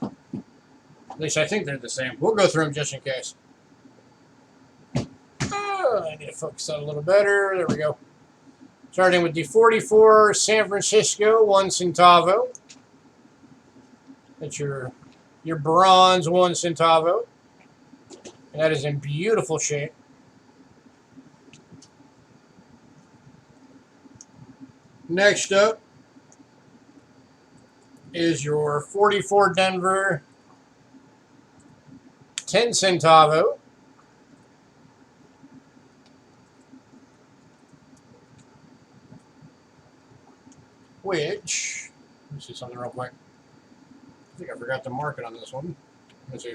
At least I think they're the same. We'll go through them just in case. I need to focus on a little better. There we go. Starting with the 44 San Francisco 1 centavo. That's your bronze 1 centavo. And that is in beautiful shape. Next up is your 44 Denver 10 centavo. Which, let me see something real quick. I think I forgot to mark it on this one. Let's see.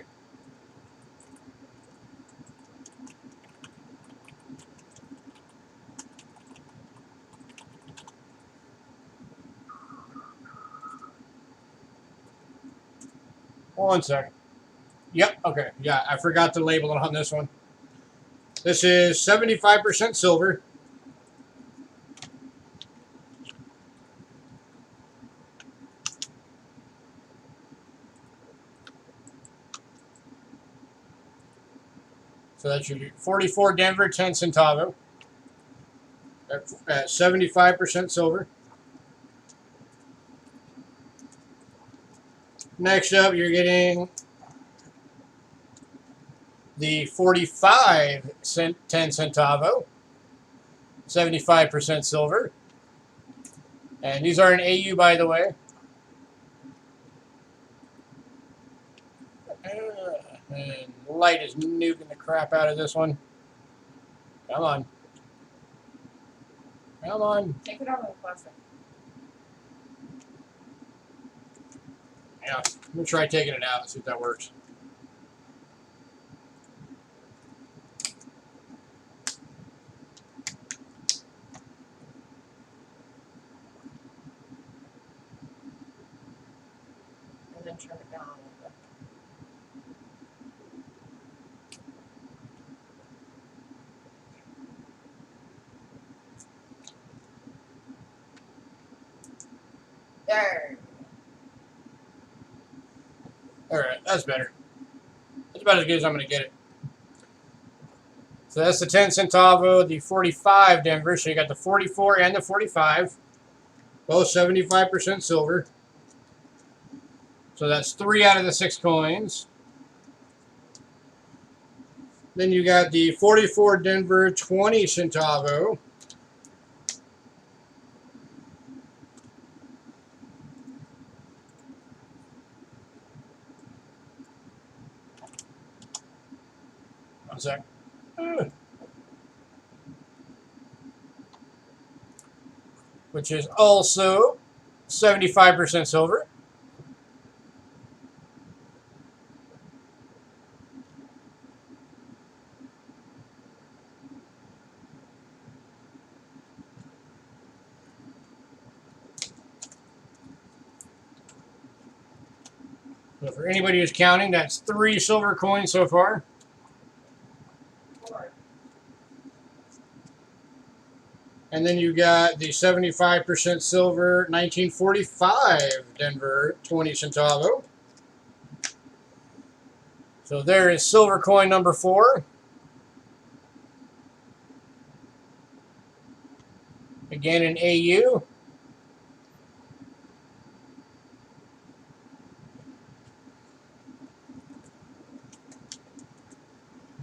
One second. Yep, okay. Yeah, I forgot to label it on this one. This is 75% silver. So that's your 44 Denver 10 centavo at 75% silver. Next up, you're getting the 45 10 centavo, 75% silver. And these are an AU, by the way. And light is nuking the crap out of this one. Come on. Come on. Take it out of the plastic. Yeah, I'm going to try taking it out and see if that works. And then turn it down a little bit. There. All right, that's better. That's about as good as I'm going to get it. So that's the 10 centavo, the 45 Denver. So you got the 44 and the 45, both 75% silver. So that's 3 out of the 6 coins. Then you got the 44 Denver 20 centavo. One sec. Which is also 75% silver. So for anybody who's counting, that's 3 silver coins so far. 4. And then you got the 75% silver 1945 Denver 20 centavo. So there is silver coin number 4. Again in AU.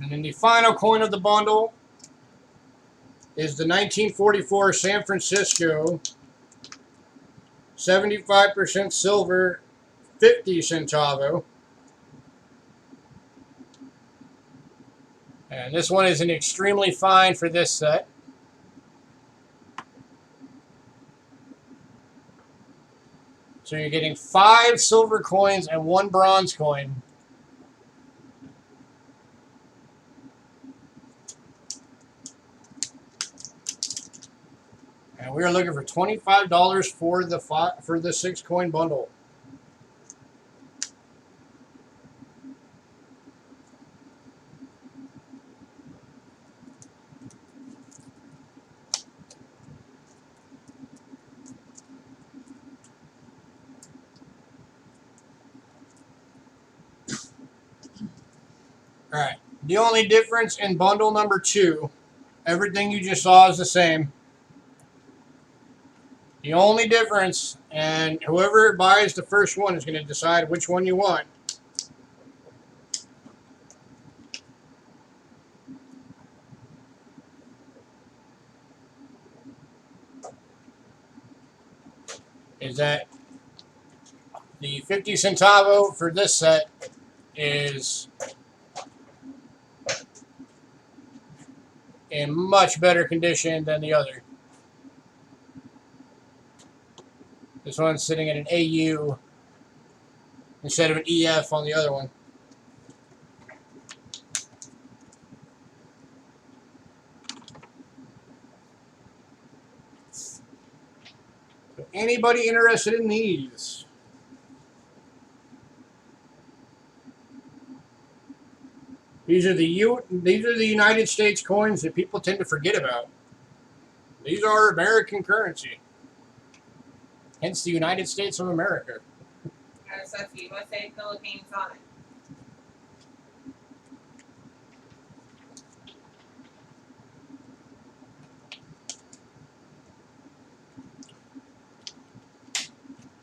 And then the final coin of the bundle is the 1944 San Francisco 75% silver 50 centavo. And this one is an extremely fine for this set. So you're getting 5 silver coins and 1 bronze coin. And we are looking for $25 for the 6 coin bundle. All right. The only difference in bundle number 2, everything you just saw is the same. The only difference, and whoever buys the first one is going to decide which one you want. Is that the 50 centavo for this set is in much better condition than the other. This one's sitting at an AU instead of an EF on the other one. So anybody interested in these? These are the United States coins that people tend to forget about. These are American currency. Hence the United States of America. And it says USA Philippines on it.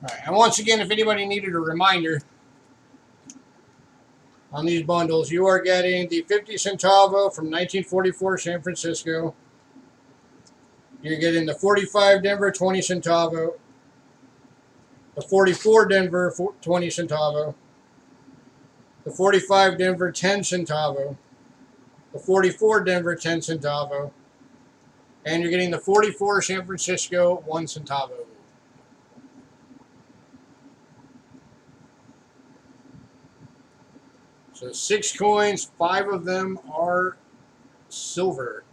All right, and once again, if anybody needed a reminder on these bundles, you are getting the 50 centavo from 1944 San Francisco. You're getting the 45 Denver 20 centavo, the 44 Denver 20 centavo, the 45 Denver 10 centavo, the 44 Denver 10 centavo, and you're getting the 44 San Francisco 1 centavo. So 6 coins, 5 of them are silver.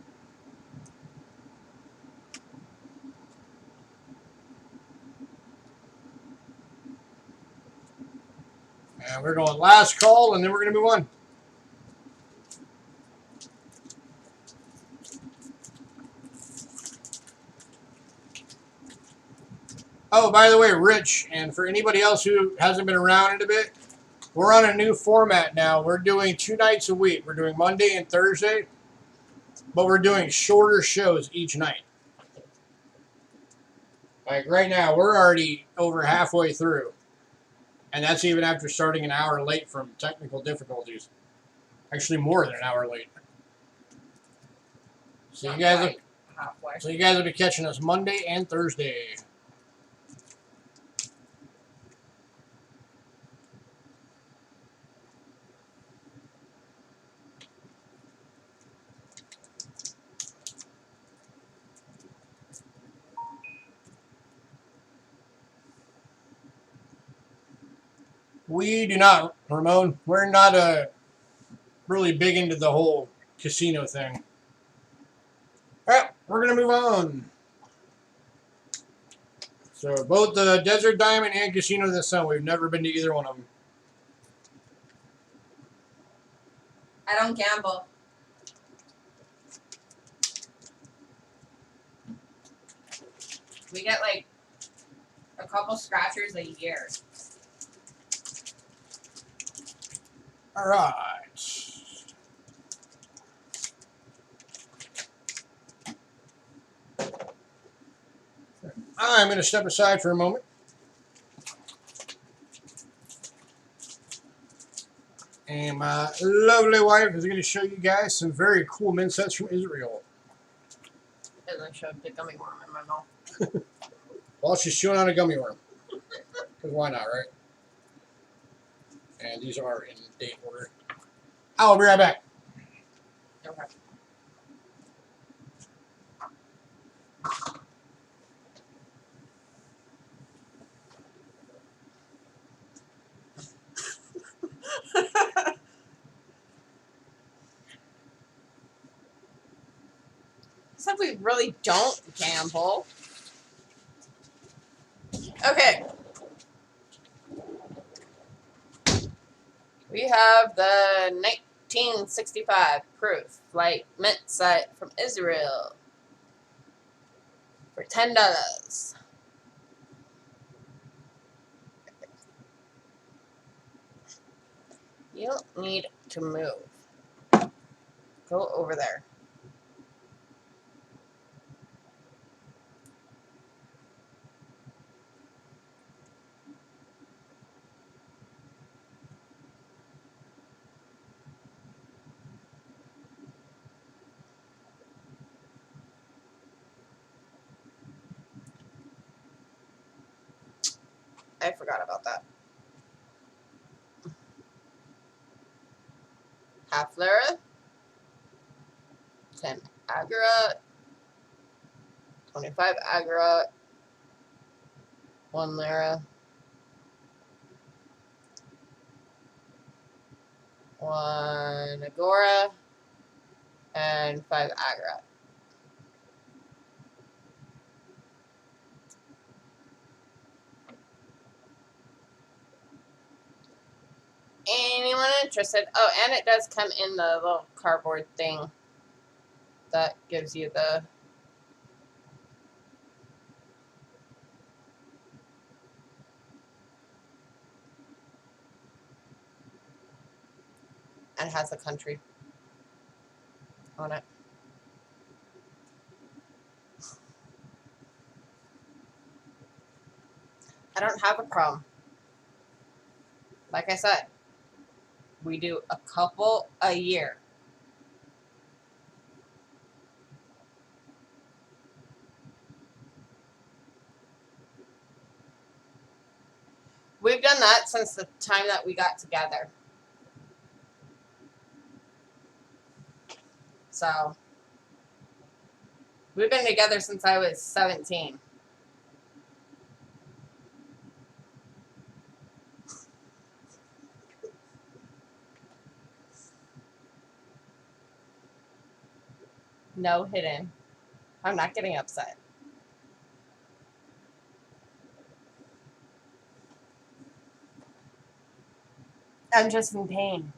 And we're going last call, and then we're going to move on. Oh, by the way, Rich, and for anybody else who hasn't been around in a bit, we're on a new format now. We're doing 2 nights a week. We're doing Monday and Thursday, but we're doing shorter shows each night. Like right now, we're already over halfway through. And that's even after starting an hour late from technical difficulties. Actually, more than an hour late. So Not you guys, quite halfway. so you guys will be catching us Monday and Thursday. We do not, Ramon. We're not really big into the whole casino thing. All right, we're gonna move on. So both the Desert Diamond and Casino of the Sun, we've never been to either one of them. I don't gamble. We get like a couple scratchers a year. All right. I'm going to step aside for a moment. And my lovely wife is going to show you guys some very cool mint sets from Israel. And I shoved a gummy worm in my mouth. While she's chewing on a gummy worm. Because why not, right? And these are in date order. I'll be right back. Okay. Except we really don't gamble. Okay. We have the 1965 proof light mint set from Israel for $10. You don't need to move. Go over there. I forgot about that. Half lira, 10 agora, 25 agora, 1 lira, 1 agora, and 5 agora. Anyone interested? Oh, and it does come in the little cardboard thing that gives you the and has a country on it. I don't have a problem. Like I said, we do a couple a year. We've done that since the time that we got together. So, we've been together since I was 17. No hidden. I'm not getting upset. I'm just in pain.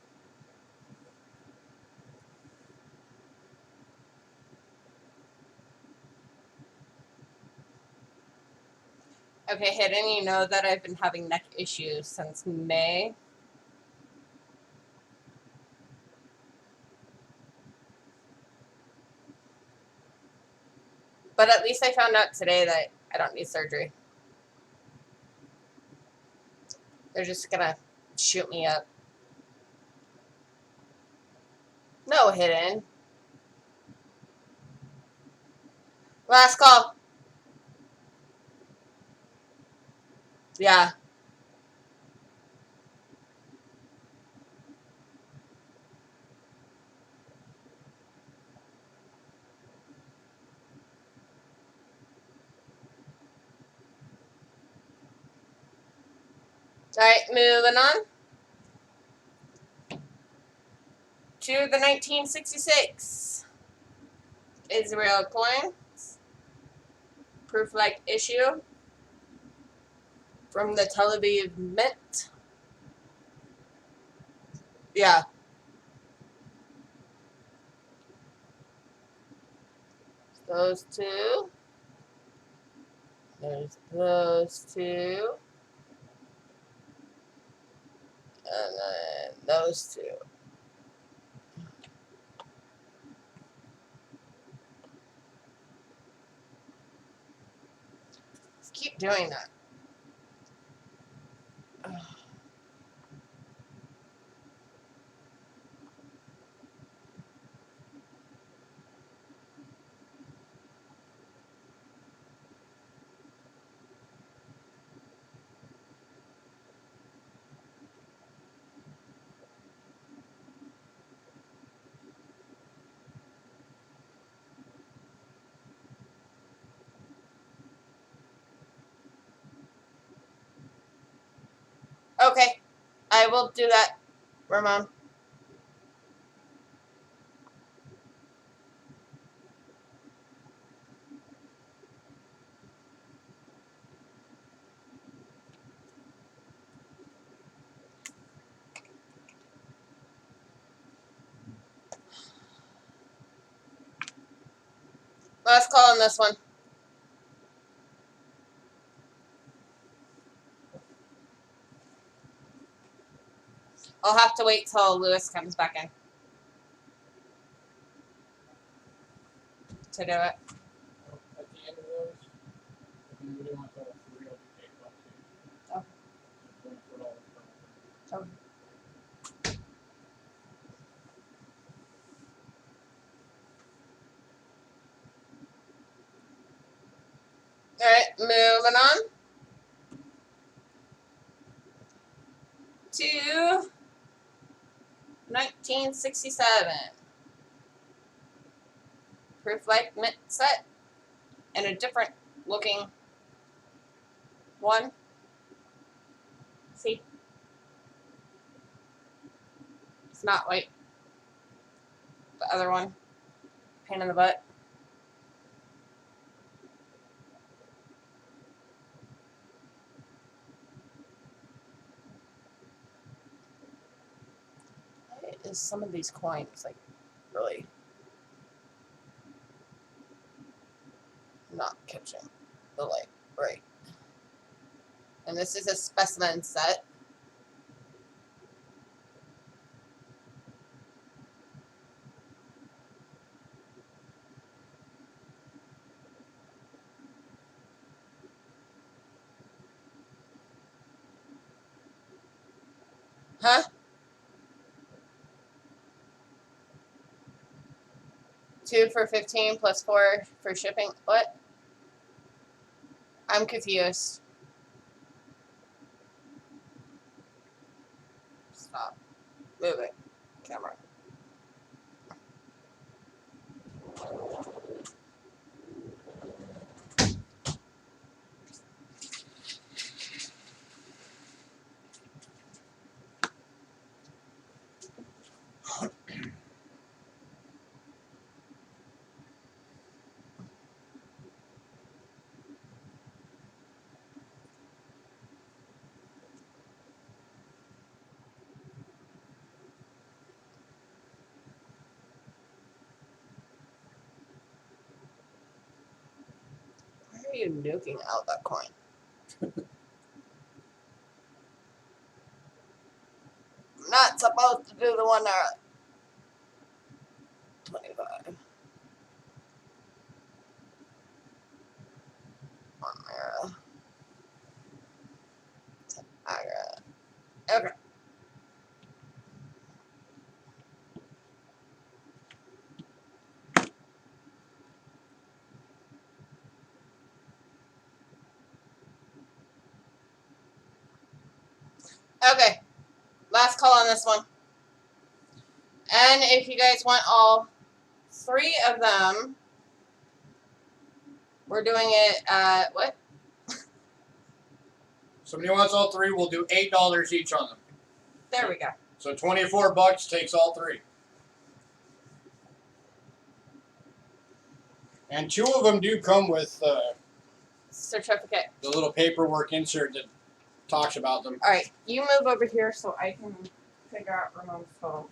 Okay, Hidden, you know that I've been having neck issues since May. But at least I found out today that I don't need surgery. They're just gonna shoot me up. No hidden. Last call. Yeah. Alright, moving on to the 1966 Israel coins. Proof like issue from the Tel Aviv Mint. Yeah. Those two. There's those two. And then those two. Let's keep doing that. Okay. I will do that, Ramon. Last call on this one. I'll have to wait till Lewis comes back in to do it. At the end of those, if you really want to total 3, I'll be paid about 2. Oh. $24 per. Okay. Alright, moving on to 1967. Proof like mint set. And a different looking one. See? It's not like the other one. Pain in the butt. Why is some of these coins like really not catching the light right? And this is a specimen set. Huh? 2 for 15 plus 4 for shipping. What? I'm confused. Stop. Move it. Camera. Why are you nuking out that coin? I'm not supposed to do the one there. 25. On there. Agra. Okay. Okay. Last call on this one. And if you guys want all 3 of them, we're doing it at what? Somebody wants all 3, we'll do $8 each on them. There we go. So $24 takes all 3. And 2 of them do come with Certificate. the little paperwork insert that talks about them. All right, you move over here so I can figure out Ramon's phone.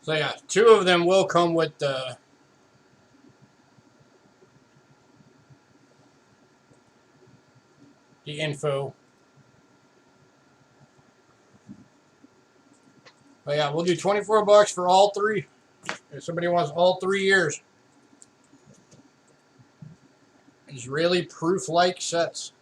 So yeah, 2 of them will come with the info. But yeah, we'll do $24 for all 3. If somebody wants all 3 years. These really proof-like sets.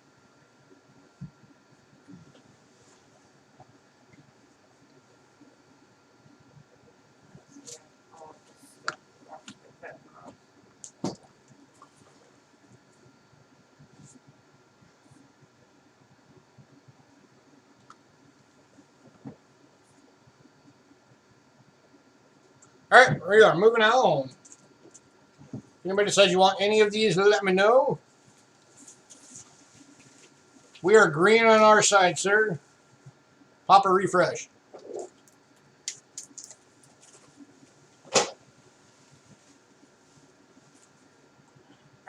All right, we are moving on. If anybody says you want any of these, let me know. We are green on our side, sir. Pop a refresh.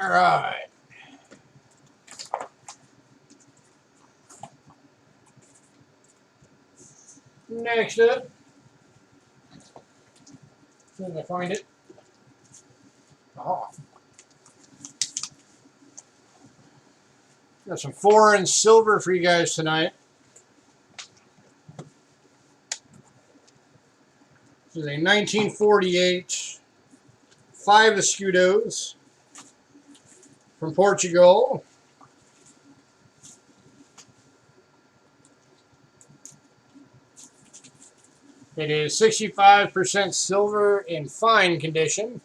All right. Next up, as soon as I find it. Oh. Got some foreign silver for you guys tonight. This is a 1948 5 escudos from Portugal. It is 65% silver in fine condition.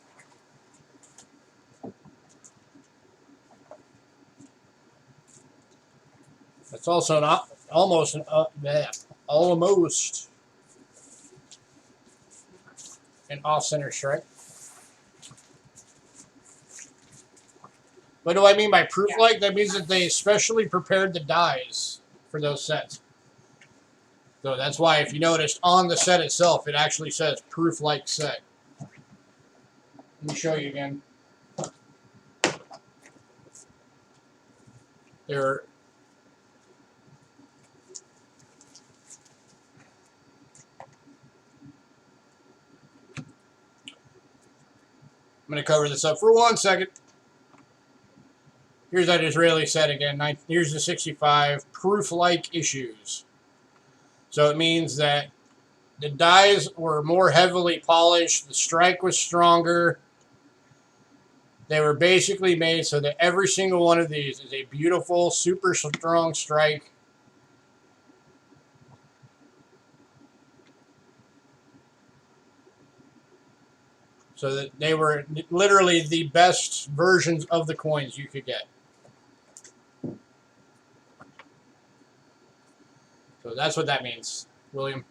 It's also not almost an off-center strike. What do I mean by proof-like? That means that they specially prepared the dies for those sets. So that's why, if you noticed, on the set itself, it actually says proof-like set. Let me show you again. They're I'm going to cover this up for 1 second. Here's that Israeli set again. Here's the 65 proof-like issues. So it means that the dies were more heavily polished. The strike was stronger. They were basically made so that every single one of these is a beautiful, super strong strike. So that they were literally the best versions of the coins you could get. So that's what that means, William.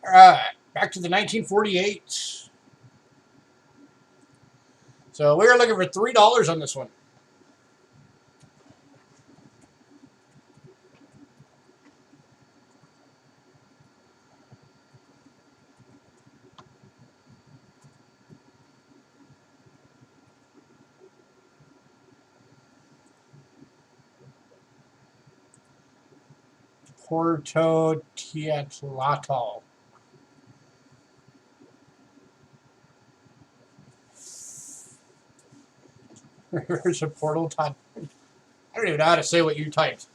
All right, back to the 1948. So we were looking for $3 on this one. Porto Teatlatal. There's a portal type. I don't even know how to say what you typed.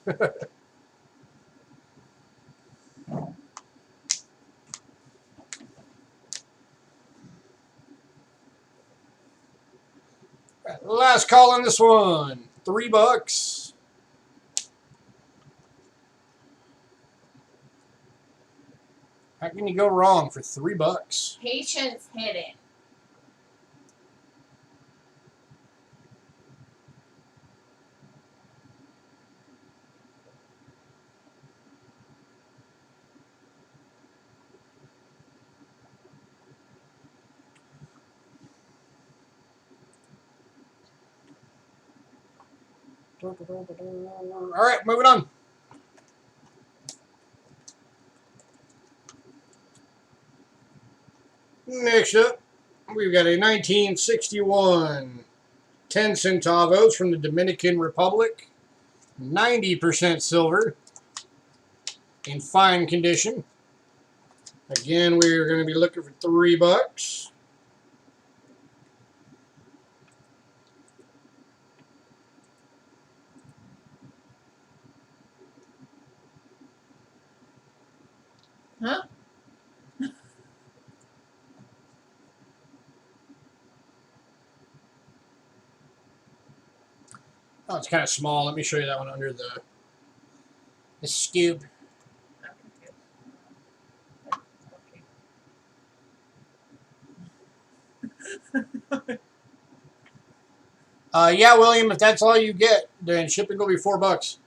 Last call on this one. $3. How can you go wrong for $3? Patience hidden. All right, moving on. Next up, we've got a 1961 10 centavos from the Dominican Republic, 90% silver, in fine condition. Again, we're going to be looking for $3. Huh? Oh, it's kind of small. Let me show you that one under the scoop. Yeah, William, if that's all you get, then shipping will be $4.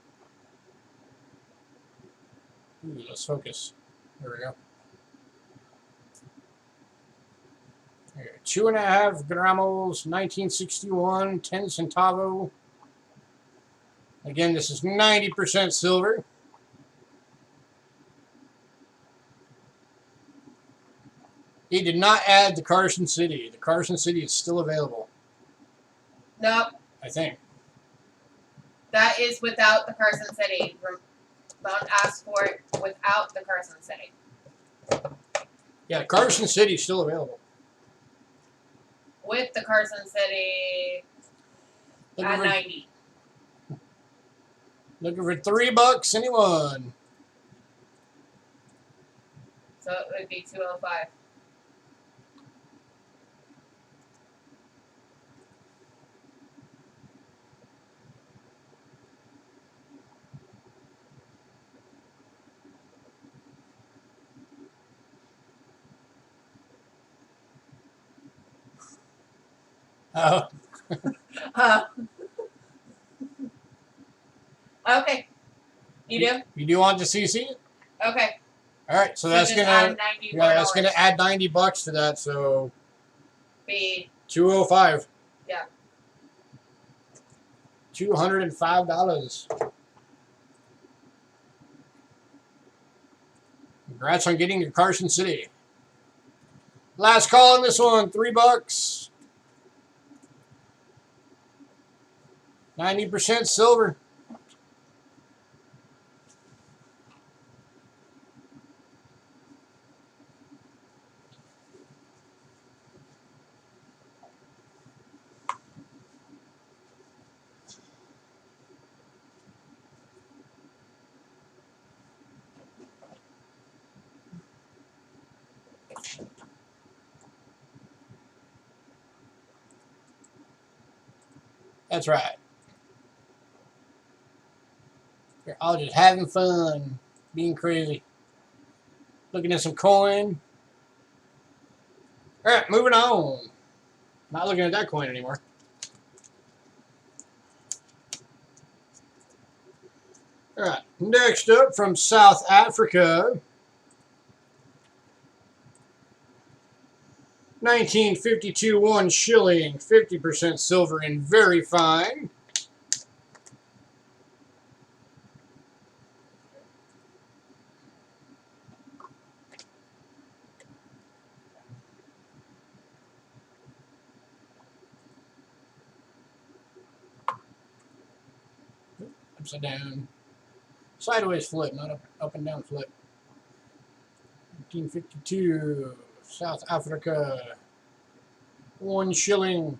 Ooh, let's focus. There we go. Here, 2.5 gramos, 1961, 10 centavo. Again, this is 90% silver. He did not add the Carson City. The Carson City is still available, Nope. I think. That is without the Carson City. Don't ask for it without the Carson City. Yeah, Carson City is still available. With the Carson City at 90. Looking for $3, anyone? So it would be 205. Oh. Okay. You do? You do want the CC? Okay. All right, so that's gonna add $90 to that, so be 205. Yeah. $205. Congrats on getting your Carson City. Last call on this one, $3. 90% silver. That's right. You're all just having fun, being crazy. Looking at some coin. All right, moving on. Not looking at that coin anymore. All right, next up from South Africa. 1952 1 shilling, 50% silver and very fine. Upside down. Sideways flip, not up and down flip. 1952, South Africa. 1 shilling.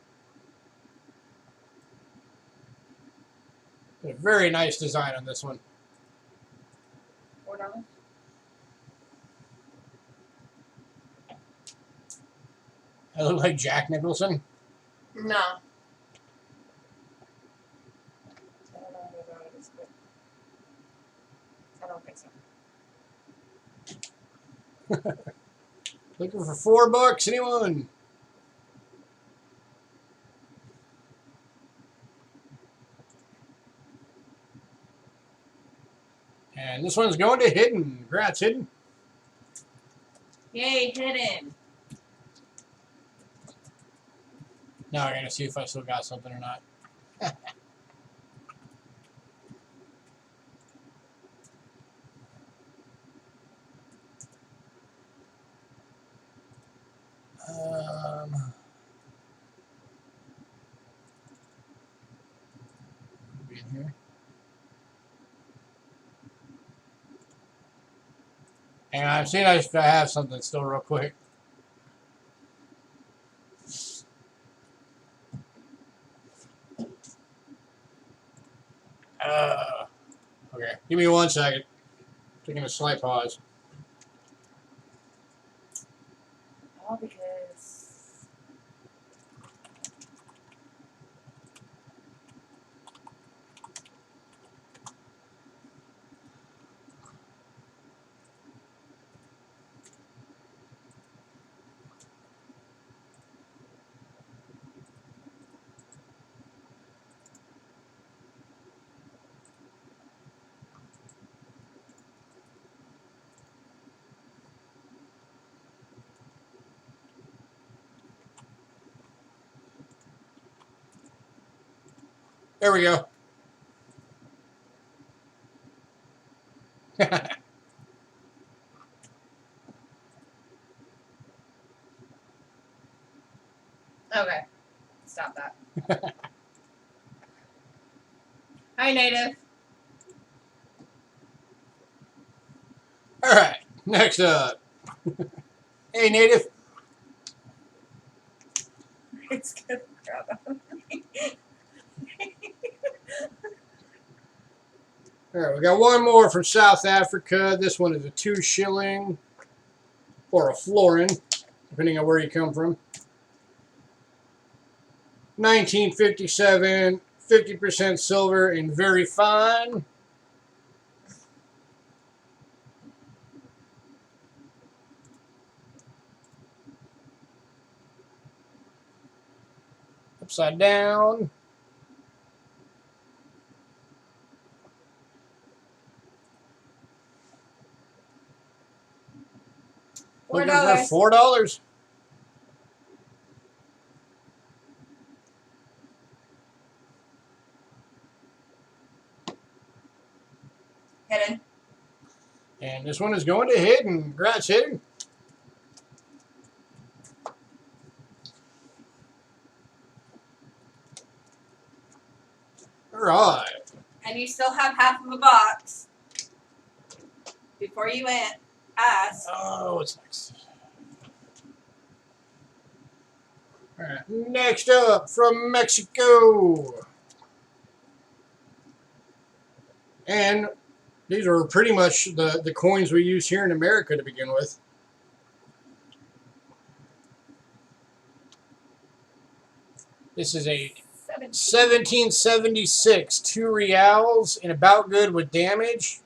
A very nice design on this one. $4. I look like Jack Nicholson. No. Looking for $4, anyone? And this one's going to Hidden. Congrats, Hidden. Yay, hidden. Now I gotta see if I still got something or not. Be in here. And I've seen I have something still real quick. Okay, give me 1 second. Taking a slight pause. All because There we go. okay. Stop that. Hi, Native. All right, next up. Hey, Native. It's gonna grab on me. All right, we got one more from South Africa. This one is a 2 shilling or a florin, depending on where you come from. 1957, 50% silver and very fine. Upside down. Looking for $4. Hidden. And this one is going to Hidden. Congrats, Hidden. All right. And you still have half of a box before you ask. Oh, what's next? All right. Next up from Mexico. And these are pretty much the coins we use here in America to begin with. This is a 1776, 2 reals, and about good with damage.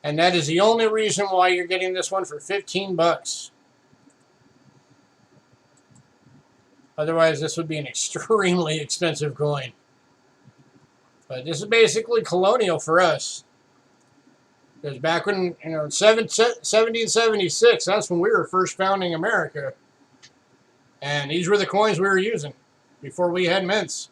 And that is the only reason why you're getting this one for $15. Otherwise, this would be an extremely expensive coin. But this is basically colonial for us. Because back when, 1776, that's when we were first founding America. And these were the coins we were using before we had mints.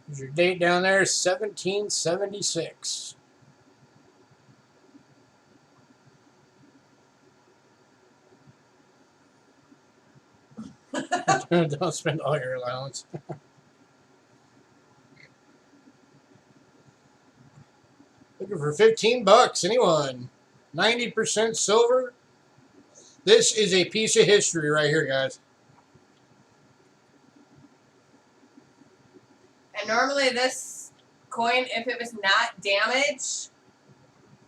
There's your date down there, 1776. Don't spend all your allowance. Looking for $15, anyone? 90% silver. This is a piece of history right here, guys. And normally this coin, if it was not damaged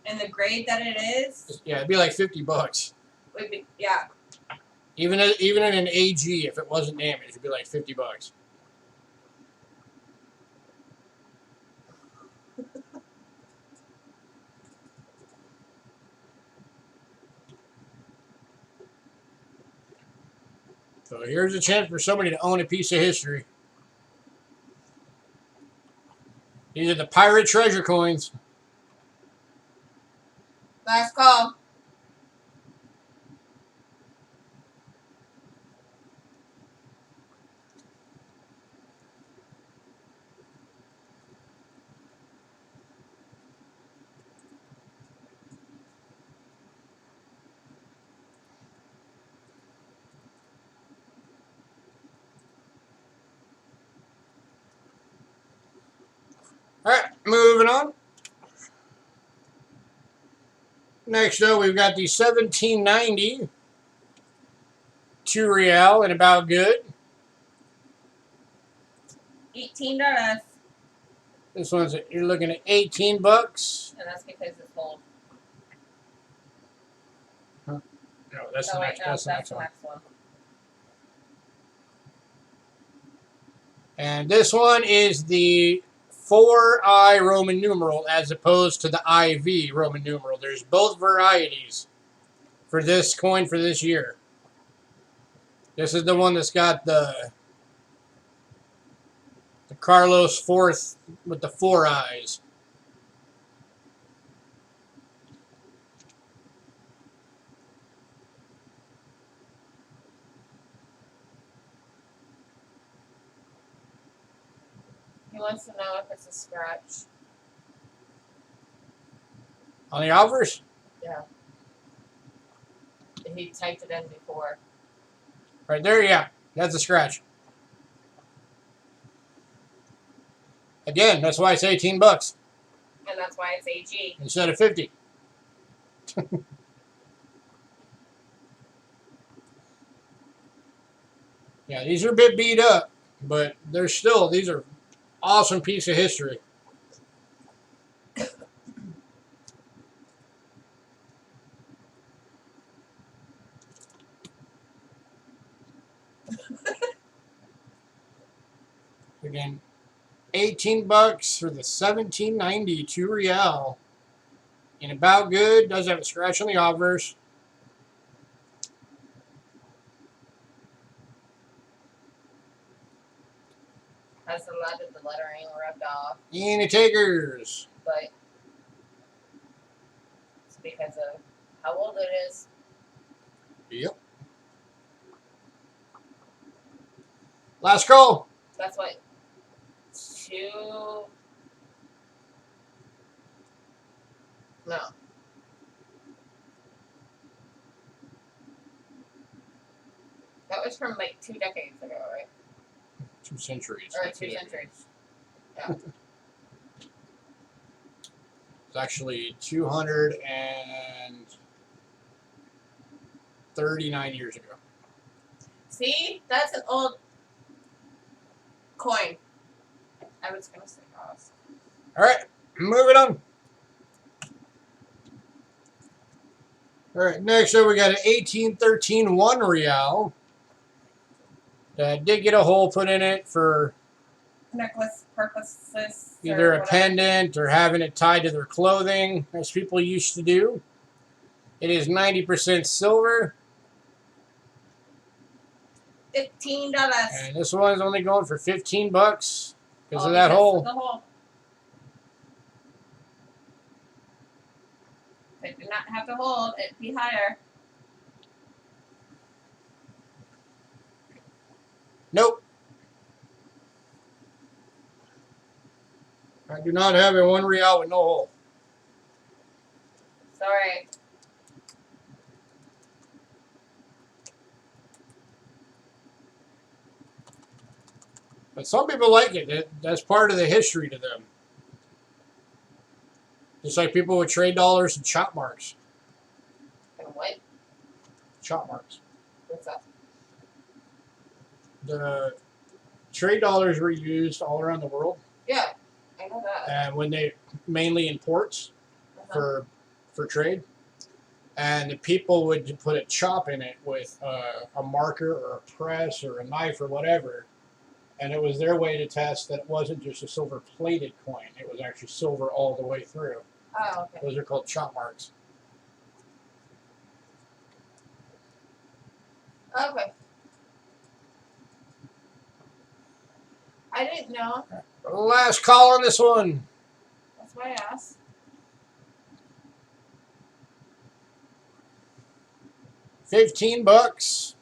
in the grade that it is, Yeah, it'd be like $50. would be, yeah. Even in an AG, if it wasn't damaged, it'd be like $50. So here's a chance for somebody to own a piece of history. These are the pirate treasure coins. Last call. All right, moving on. Next up, we've got the 1790 2 real and about good. $18. This one's you're looking at $18. And that's because it's hold. No, that's the next. That's the next one. And this one is the 4I Roman numeral as opposed to the IV Roman numeral. There's both varieties for this coin for this year. This is the one that's got the Carlos fourth with the 4 eyes. He wants to know if it's a scratch. On the obverse? Yeah. He typed it in before. Right there, yeah. That's a scratch. Again, that's why it's $18 And that's why it's AG. instead of 50. Yeah, these are a bit beat up, but they're still, these are awesome piece of history. Again, $18 for the 1790 2 real. And about good. Does have a scratch on the obverse. Has a lot of the lettering rubbed off. Any takers? But it's because of how old it is. Yep. Last call. That's what 2. No. That was from like 2 decades ago, right? 2 centuries. Or 2 centuries. Yeah. It's actually 239 years ago. See? That's an old coin. I was going to say Ross. All right, moving on. All right, next up we got an 1813 1 real that did get a hole put in it for Necklace purposes. either a pendant or having it tied to their clothing, as people used to do. It is 90% silver. $15. And this one's only going for $15 because of that hole. The hole. It did not have to hold. It'd be higher. Nope. I do not have a 1 real with no hole. Sorry. But some people like it. That's part of the history to them. Just like people with trade dollars and chop marks. And what? Chop marks. What's that? The trade dollars were used all around the world. Yeah, I know that. And when they mainly in ports for trade. and the people would put a chop in it with a marker or a press or a knife or whatever, and it was their way to test that it wasn't just a silver plated coin, it was actually silver all the way through. Oh, okay. Those are called chop marks. Okay. I didn't know. Last call on this one. That's why I asked. $15.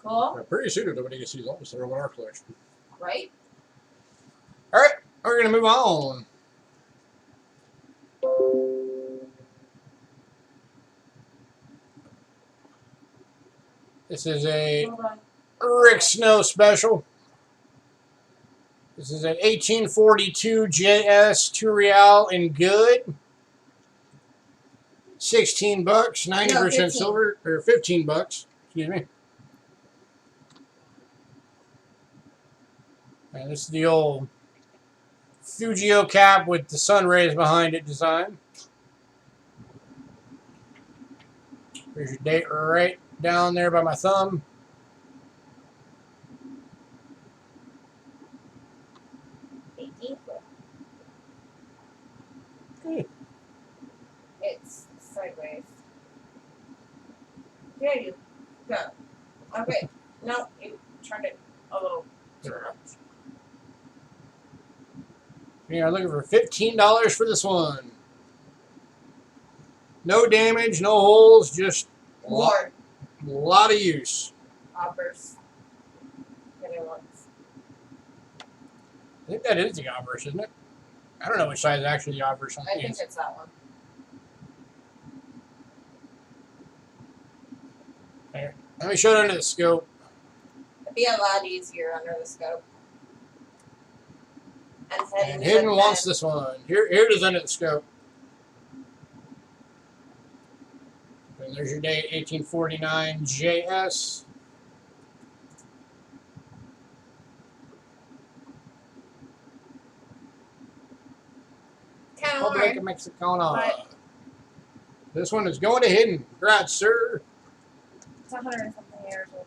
Cool. Pretty soon nobody gets these almost in our collection. Right? All right, we're gonna move on. This is a Rick Snow special. This is an 1842 JS 2 real in good. $16, 90% silver, or $15. Excuse me. And this is the old Fujio cap with the sun rays behind it design. There's your date right down there by my thumb. Okay. It's sideways. There you go. Okay. No, you turned it a little. We are looking for $15 for this one. No damage, no holes, just a lot of use. Obverse. Getting once. I think that is the obverse, isn't it? I don't know which side is actually the obverse on I these. think it's that one. Here, let me show it under the scope. It'd be a lot easier under the scope. And Hidden wants this one. Here it is under the scope. And there's your date, 1849 JS. Republic of Mexicana. This one is going to Hidden. Congrats, sir. It's 100 and something years old.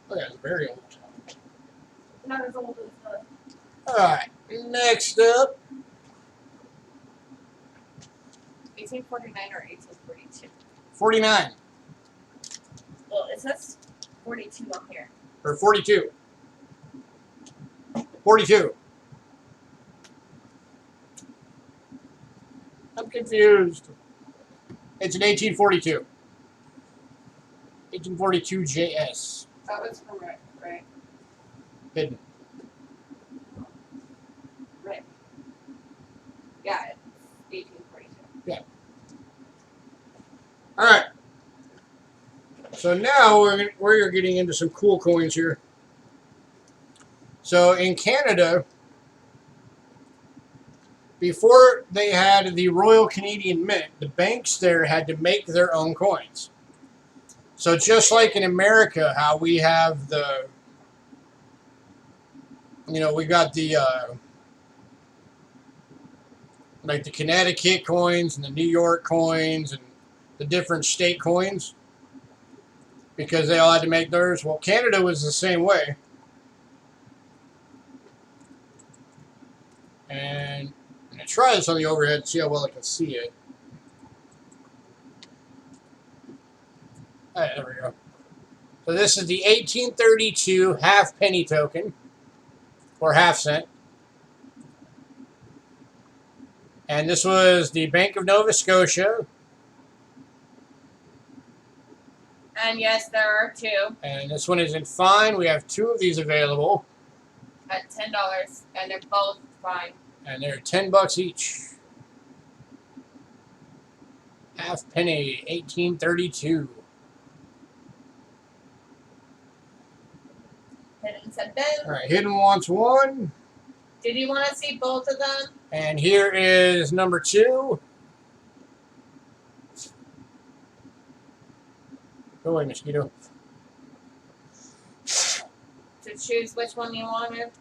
Oh, yeah, it's very old. Not as old as the. Alright, next up. 1849 or 1842? 49. Well, it says 42 on here. Or 42. 42. I'm confused. It's an 1842. 1842 JS. That was from Rick, right? Hidden. Rick. Yeah, it's 1842. Yeah. All right. So now we're getting into some cool coins here. So in Canada, before they had the Royal Canadian Mint, the banks there had to make their own coins. So just like in America, how we have the, we got the, like the Connecticut coins and the New York coins and the different state coins, because they all had to make theirs. Well, Canada was the same way. And I'm going to try this on the overhead and see how well I can see it. All right, there we go. So this is the 1832 half penny token, or half cent. And this was the Bank of Nova Scotia. And yes, there are two. And this one is in fine. We have two of these available. At $10, and they're both fine. And they're $10 each. Half penny, 1832. Ted Ben. All right, hidden wants 1. Did you want to see both of them? And here is number 2. Go away, mosquito. To choose which one you wanted?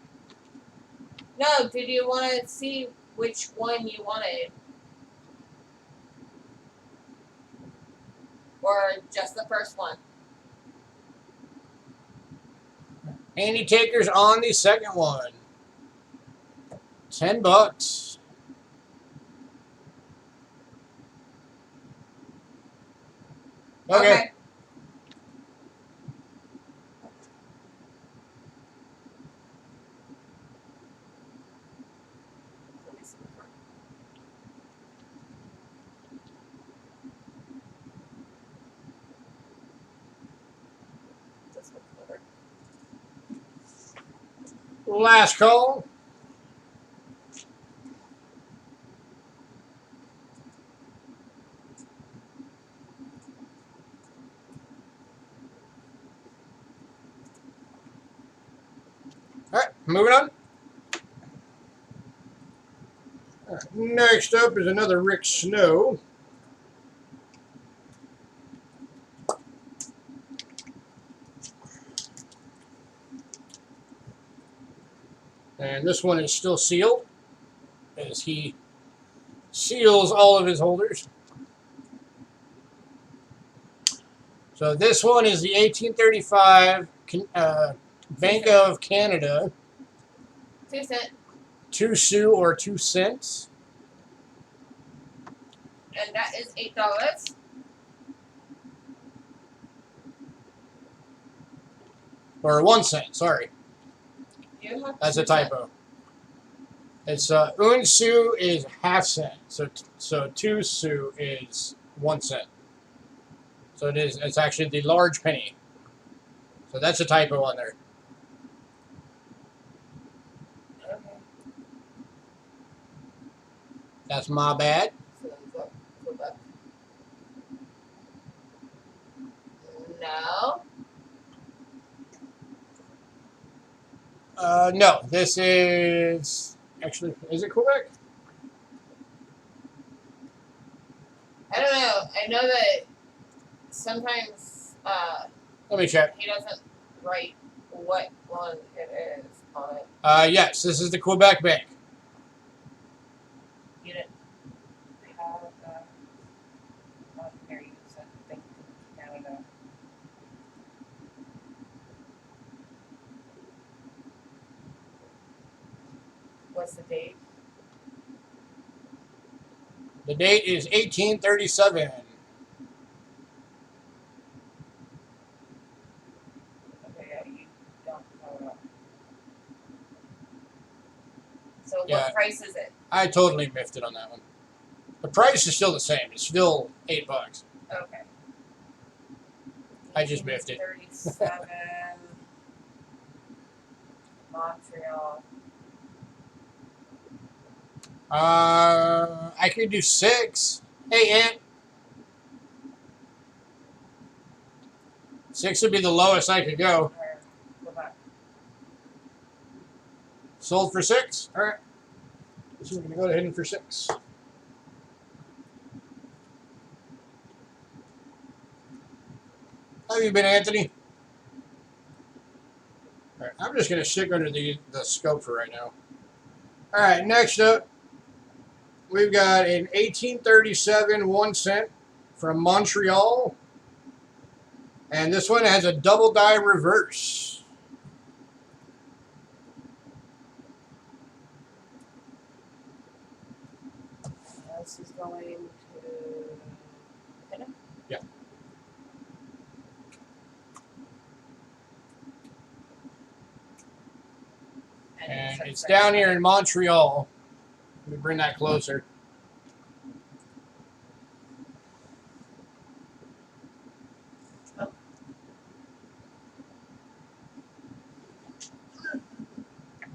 No, did you want to see which one you wanted? Or just the first one? Handy takers on the second one. $10. Okay. Last call. All right, moving on. All right, next up is another Rick Snow. And this one is still sealed, as he seals all of his holders. So this one is the 1835 Bank of Canada. 2 cents. 2 sous or 2 cents. And that is $8. Or 1 cent, sorry. You have That's a 2 cents. typo. It's un sou is half cent, so 2 sous is 1 cent. So it's actually the large penny. So that's a typo on there. Okay. That's my bad. So go back. No. No, this is actually, is it Quebec? I don't know. I know that sometimes Let me check. he doesn't write what one it is on it. Yes, this is the Quebec Bank. You didn't have on here. You said Bank of Canada. What's the date? The date is 1837. Okay, yeah, you don't know it. So Yeah. what price is it? I totally miffed it on that one. The price is still the same. It's still $8. Okay. I just miffed it. 37. Montreal. I could do 6. Hey, Ant. 6 would be the lowest I could go. Or Quebec. Sold for 6? All right. So we're going to go ahead and for 6. How have you been, Anthony? All right, I'm just going to stick under the scope for right now. All right, next up, we've got an 1837 1 cent from Montreal. And this one has a double die reverse. This is going to Canada? Yeah. And it's down here in Montreal. Let me bring that closer.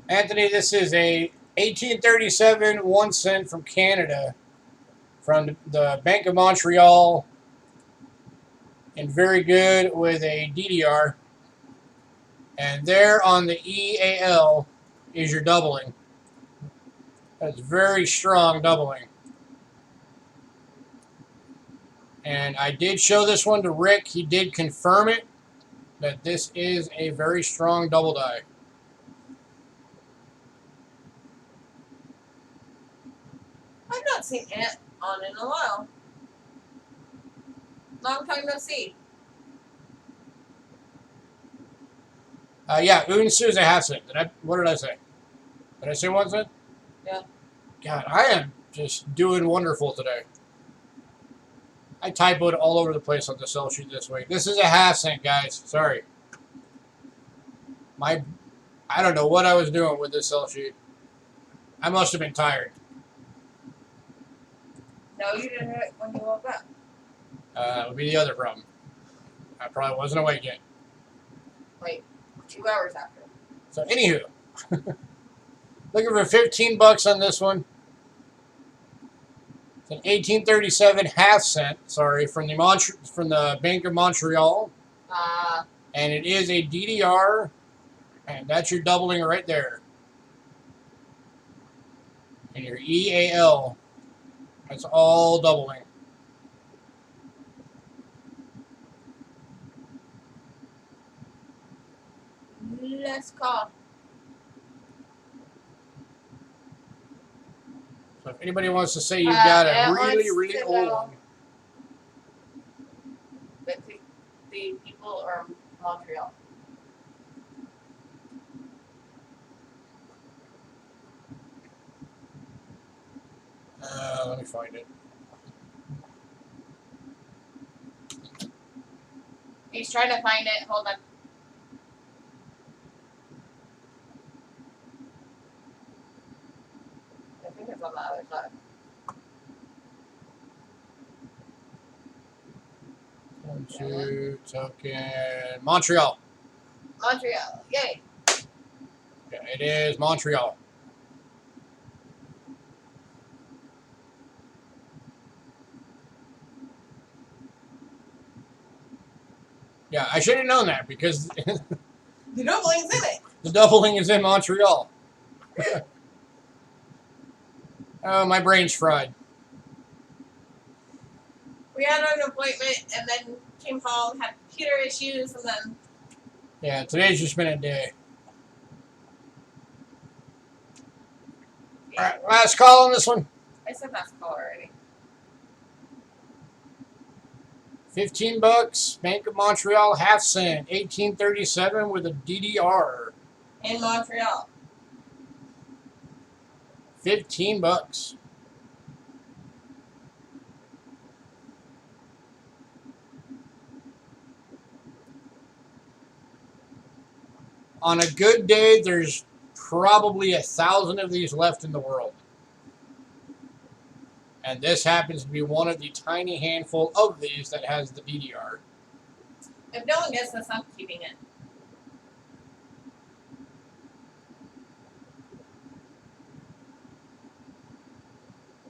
Anthony, this is a 1837 1 cent from Canada, from the Bank of Montreal, and very good with a DDR. And there on the EAL is your doubling. That's very strong doubling. And I did show this one to Rick. He did confirm it, that this is a very strong double die. I've not seen Ant on in a while. Long time no see. Yeah, Unsu is a half cent. What did I say? Did I say 1 cent? Yeah. God, I am just doing wonderful today. I typoed all over the place on the sell sheet this week. This is a half cent, guys. Sorry. I don't know what I was doing with this sell sheet. I must have been tired. No, you didn't do it when you woke up. That would be the other problem. I probably wasn't awake yet. Like 2 hours after. So, anywho. Looking for 15 bucks on this one. It's an 1837 half cent, sorry, from the Bank of Montreal. And it is a DDR, and that's your doubling right there. And your EAL, that's all doubling. Let's call. So if anybody wants to say you've got a really, really old one. But the people are Montreal. Let me find it. He's trying to find it. Hold on. I think it's on the other side. One, two, token. Montreal. Montreal. Yay. Yeah, it is Montreal. Yeah, I should have known that because The doubling's in it. the doubling is in Montreal. Oh, my brain's fried. We had an appointment and then came home, had computer issues, and then. Yeah, today's just been a day. Yeah. Alright, last call on this one. I said last call already. 15 bucks, Bank of Montreal, half cent, 1837 with a DDR. In Montreal. 15 bucks. On a good day, there's probably 1,000 of these left in the world. And this happens to be one of the tiny handful of these that has the DDR. If no one gets this, I'm keeping it.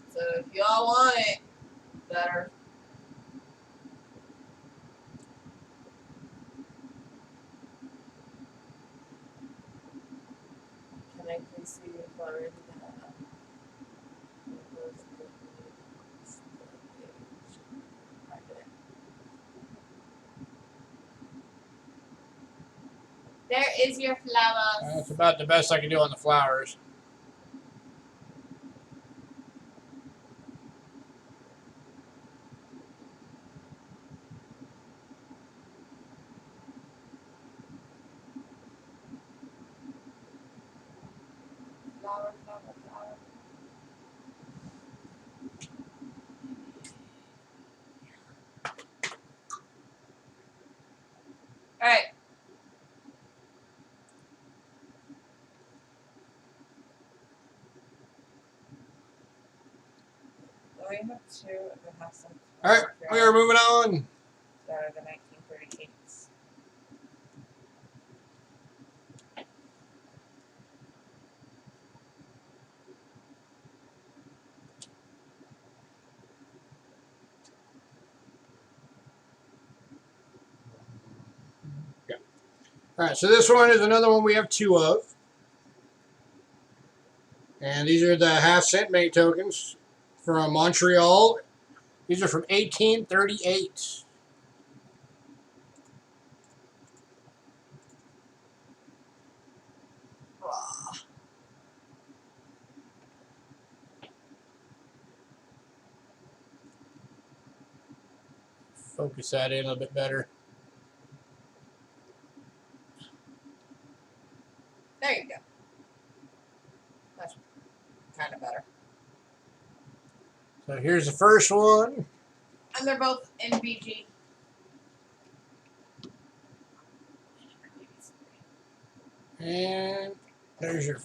So if y'all want it, better. Can I please see your flowers? There is your flowers. That's about the best I can do on the flowers. Flower, flower, flower. All right. We have two that have some. All right, we are moving on. That are the 1938s. Alright, so this one is another one we have two of. And these are the half-cent bank tokens from Montreal. These are from 1838. Focus that in a little bit better. There you go. That's kind of better. So here's the first one. And they're both in BG. And there's your...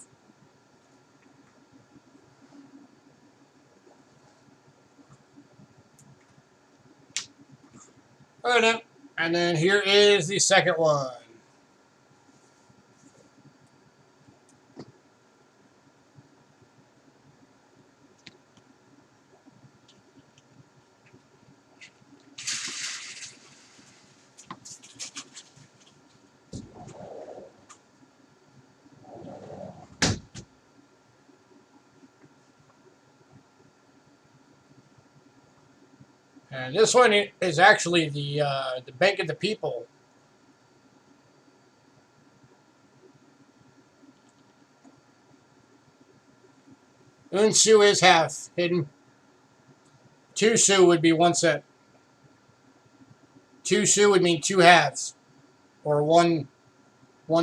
Oh, no. And then here is the second one. And this one is actually the Bank of the People. Un sou is half hidden. 2 sous would be 1 cent. 2 sous would mean 2 halves, or 1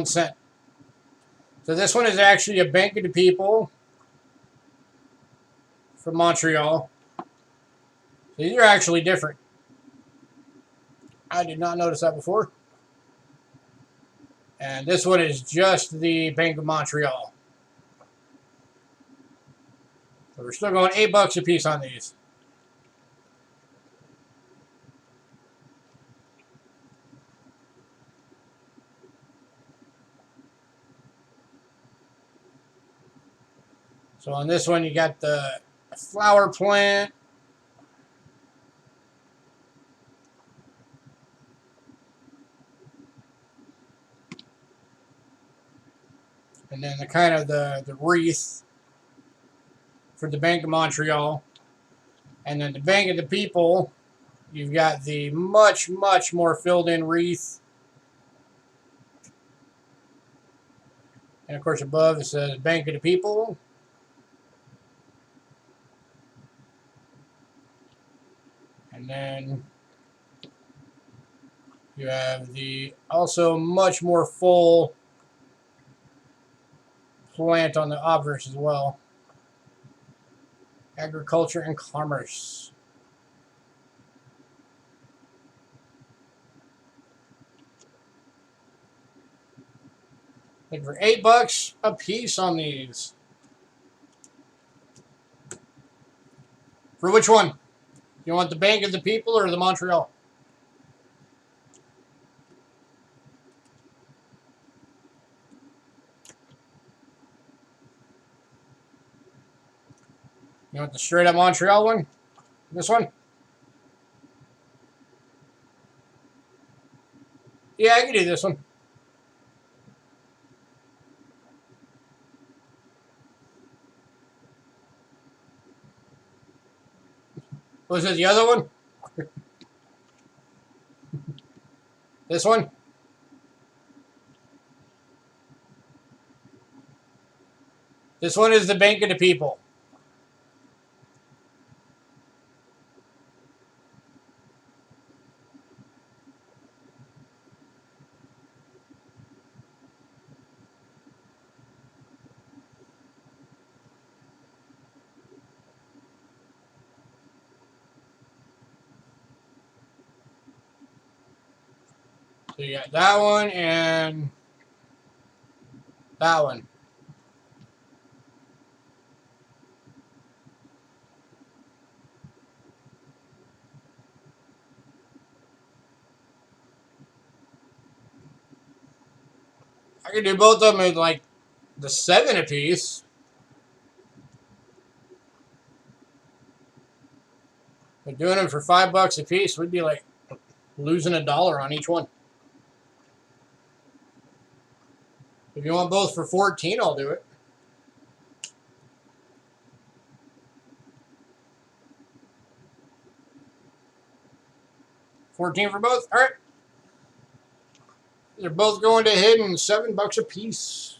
cent. So this one is actually a Bank of the People from Montreal. So these are actually different. I did not notice that before. And this one is just the Bank of Montreal. So we're still going $8 a piece on these. So on this one, you got the flower plant. And then the kind of the wreath for the Bank of Montreal. And then the Bank of the People, you've got the much, much more filled in wreath. And of course above it says Bank of the People. And then you have the also much more full plant on the obverse as well. Agriculture and Commerce. Like for $8 a piece on these. For which one? You want the Bank of the People or the Montreal? You want the straight up Montreal one? This one? Yeah, I can do this one. Was it the other one? This one? This one is the Bank of the People. So you got that one and that one. I could do both of them at like the 7 apiece. But doing them for $5 a piece would be like losing $1 on each one. If you want both for 14, I'll do it. $14 for both. All right. They're both going to hidden. $7 a piece.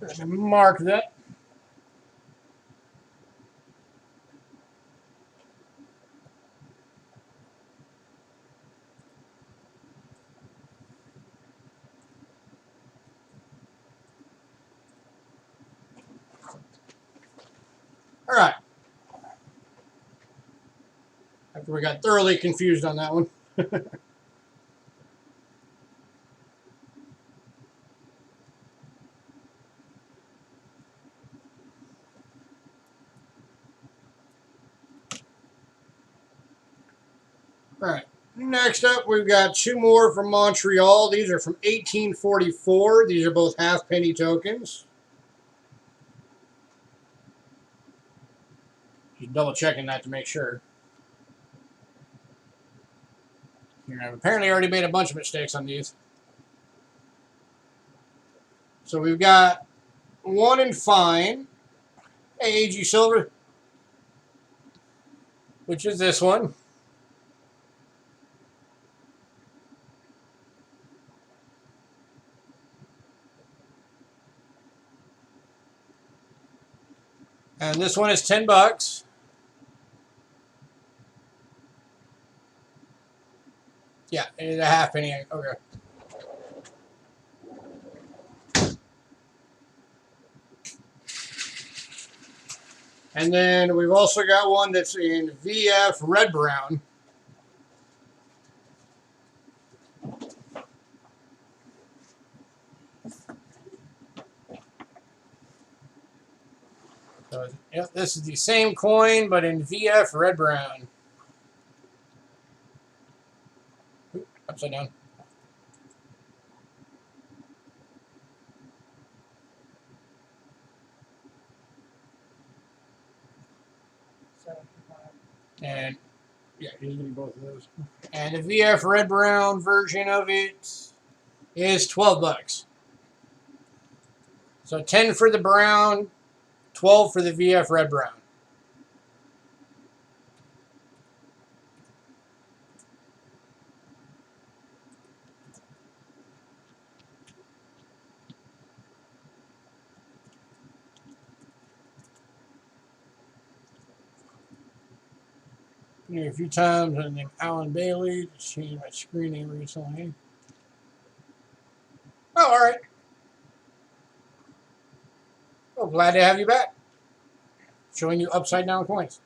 Let me mark that. All right. After we got thoroughly confused on that one. All right. Next up, we've got two more from Montreal. These are from 1844. These are both half-penny tokens. Just double-checking that to make sure. Here, I've apparently already made a bunch of mistakes on these. So we've got one in fine. Hey, AG Silver. Which is this one. And this one is $10. Yeah, it is a half-penny. Okay. And then we've also got one that's in VF Red Brown. So, yep, this is the same coin, but in VF Red Brown. Oop, upside down. And yeah, he's getting both of those. And the VF Red Brown version of it is $12. So 10 for the brown, 12 for the VF Red Brown. Been here a few times, and then Alan Bailey. Just changed my screen name recently. Oh, all right. Well, glad to have you back. Showing you upside down coins.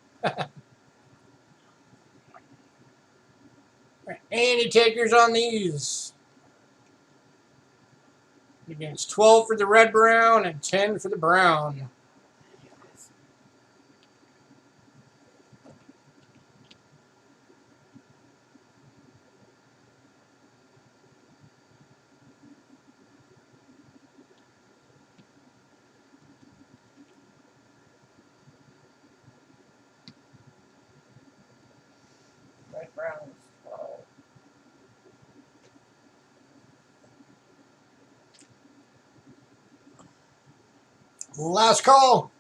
Any takers on these? Again, it's 12 for the red brown and 10 for the brown. Red brown is 12. Last call.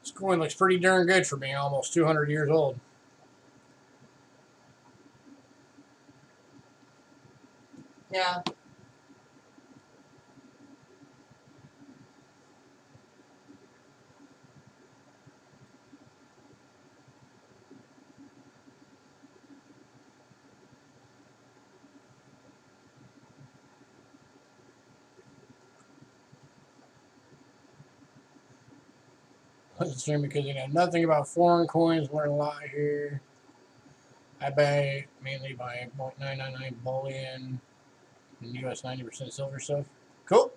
This coin looks pretty darn good for being almost 200 years old. Yeah. It's because you know nothing about foreign coins. Learn a lot here. I mainly buy .999 bullion. And US 90% silver stuff. Cool.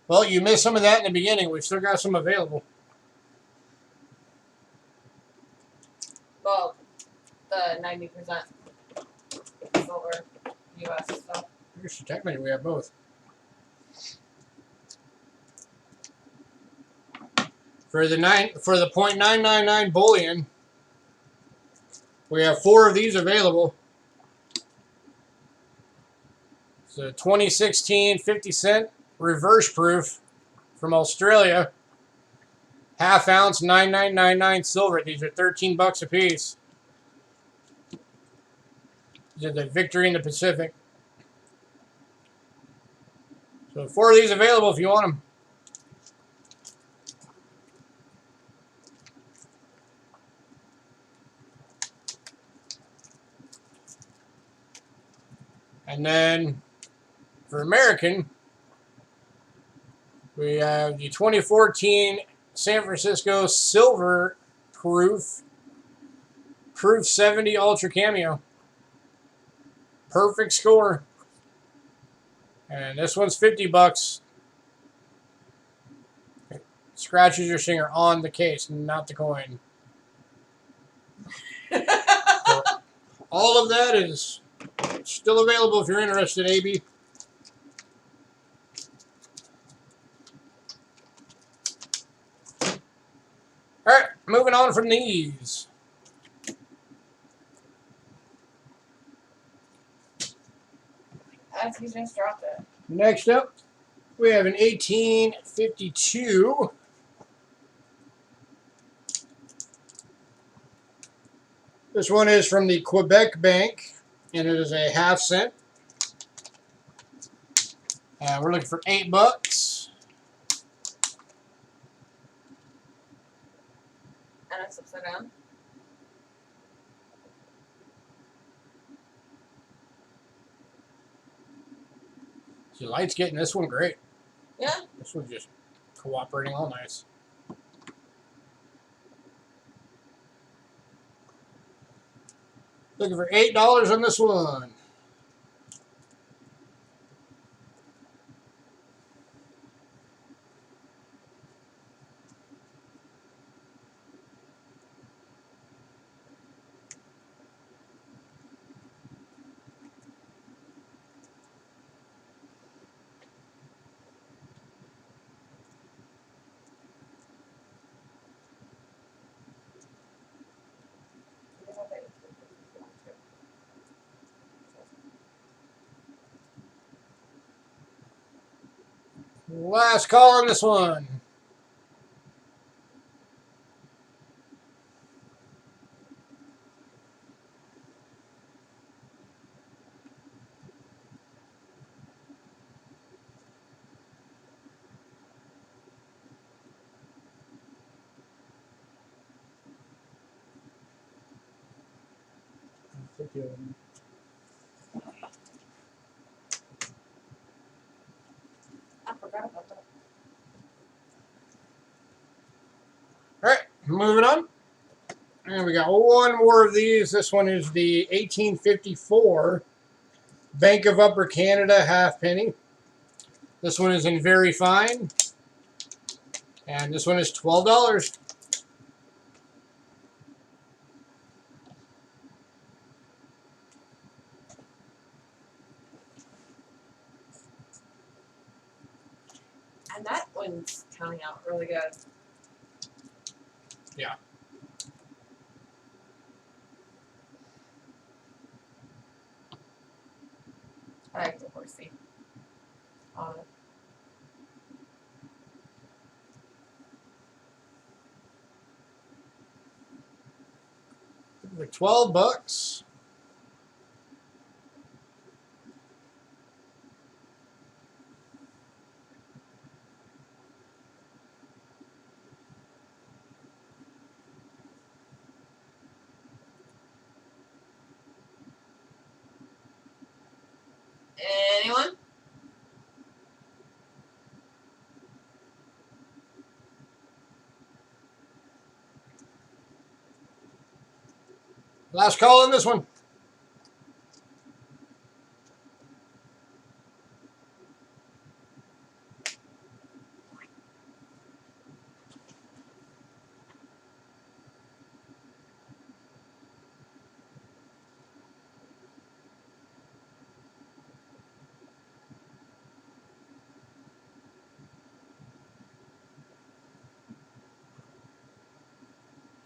Well, you missed some of that in the beginning. We've still got some available. Well, the 90% silver US stuff. Here's technically we have both. For the 0.999 bullion, we have 4 of these available. It's a 2016 50-cent reverse proof from Australia. Half ounce 9999 silver. These are $13 a piece. These are the Victory in the Pacific. So 4 of these available if you want them. And then for American, we have the 2014 San Francisco Silver Proof 70 Ultra Cameo. Perfect score. And this one's $50. Scratches your finger on the case, not the coin. So all of that is still available if you're interested, AB. All right, moving on from these. He just dropped it. Next up, we have an 1852. This one is from the Quebec Bank, and it is a half cent. We're looking for $8. And it's upside down. The light's getting this one great. Yeah. This one's just cooperating all nice. Looking for $8 on this one. Last call on this one. I forgot about that. All right, moving on. And we got one more of these. This one is the 1854 Bank of Upper Canada half penny. This one is in very fine. And this one is $12. And that one's coming out really good. Yeah. I like the horsey on it. For $12. Anyone? Last call on this one.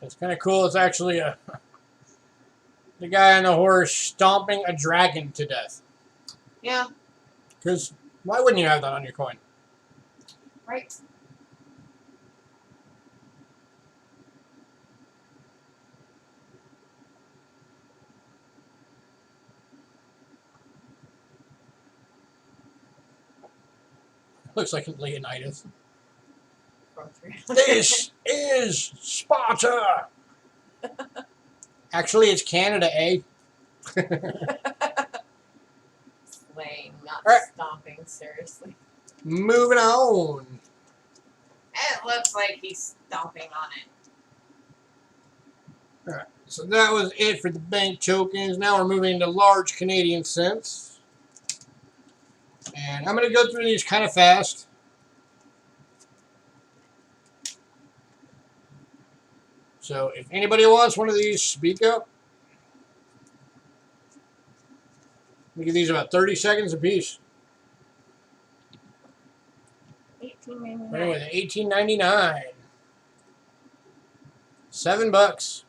It's kind of cool. It's actually the guy on the horse stomping a dragon to death. Yeah. Because why wouldn't you have that on your coin? Right. Looks like Leonidas. From 300. This is Sparta. Actually, it's Canada, eh? Slaying, not All right. stomping, seriously. Moving on. It looks like he's stomping on it. All right. So that was it for the bank tokens. Now we're moving into large Canadian cents. And I'm going to go through these kind of fast. So if anybody wants one of these, speak up. We give these about 30 seconds apiece. $18.99. Anyway, $18.99. $7.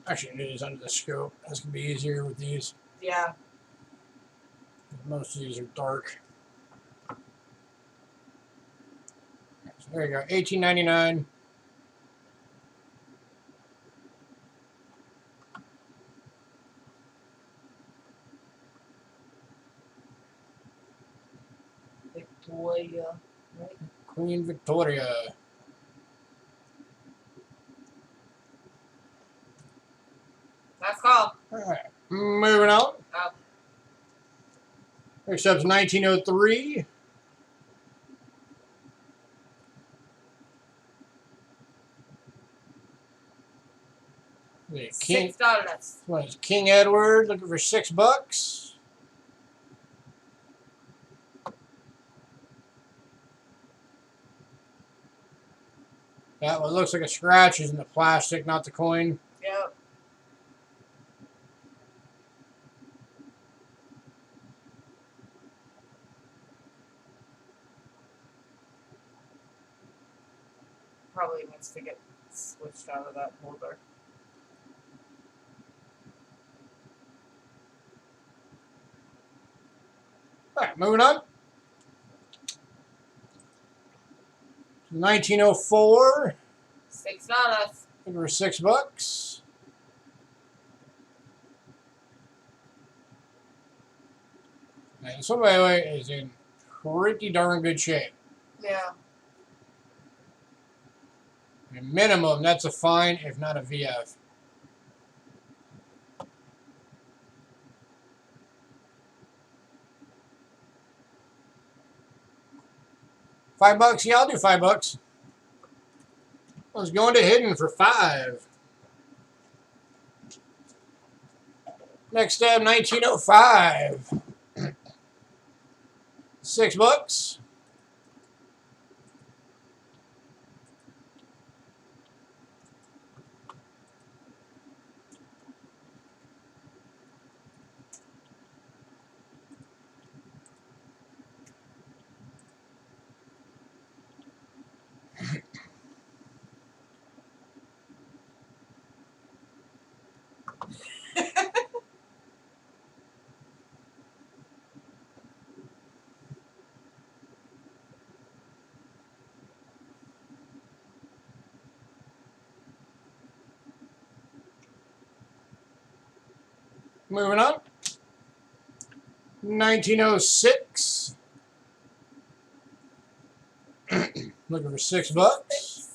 Actually, it is under the scope. This can be easier with these. Yeah. Most of these are dark. So there you go, $18.99. Victoria. Right? Queen Victoria. Last call. All right, moving on. Oh. Next up's 1903. The King, $6. what is King Edward looking for $6. That one looks like a scratch is in the plastic, not the coin. Yep. Probably needs to get switched out of that holder. All right, moving on. 1904. $6. Looking for $6. And this one, by the way, is in pretty darn good shape. Yeah. At minimum, that's a fine, if not a VF. $5? Yeah, I'll do $5. Let's go into hidden for $5. Next up, 1905. $6. Moving on. 1906. Looking for $6.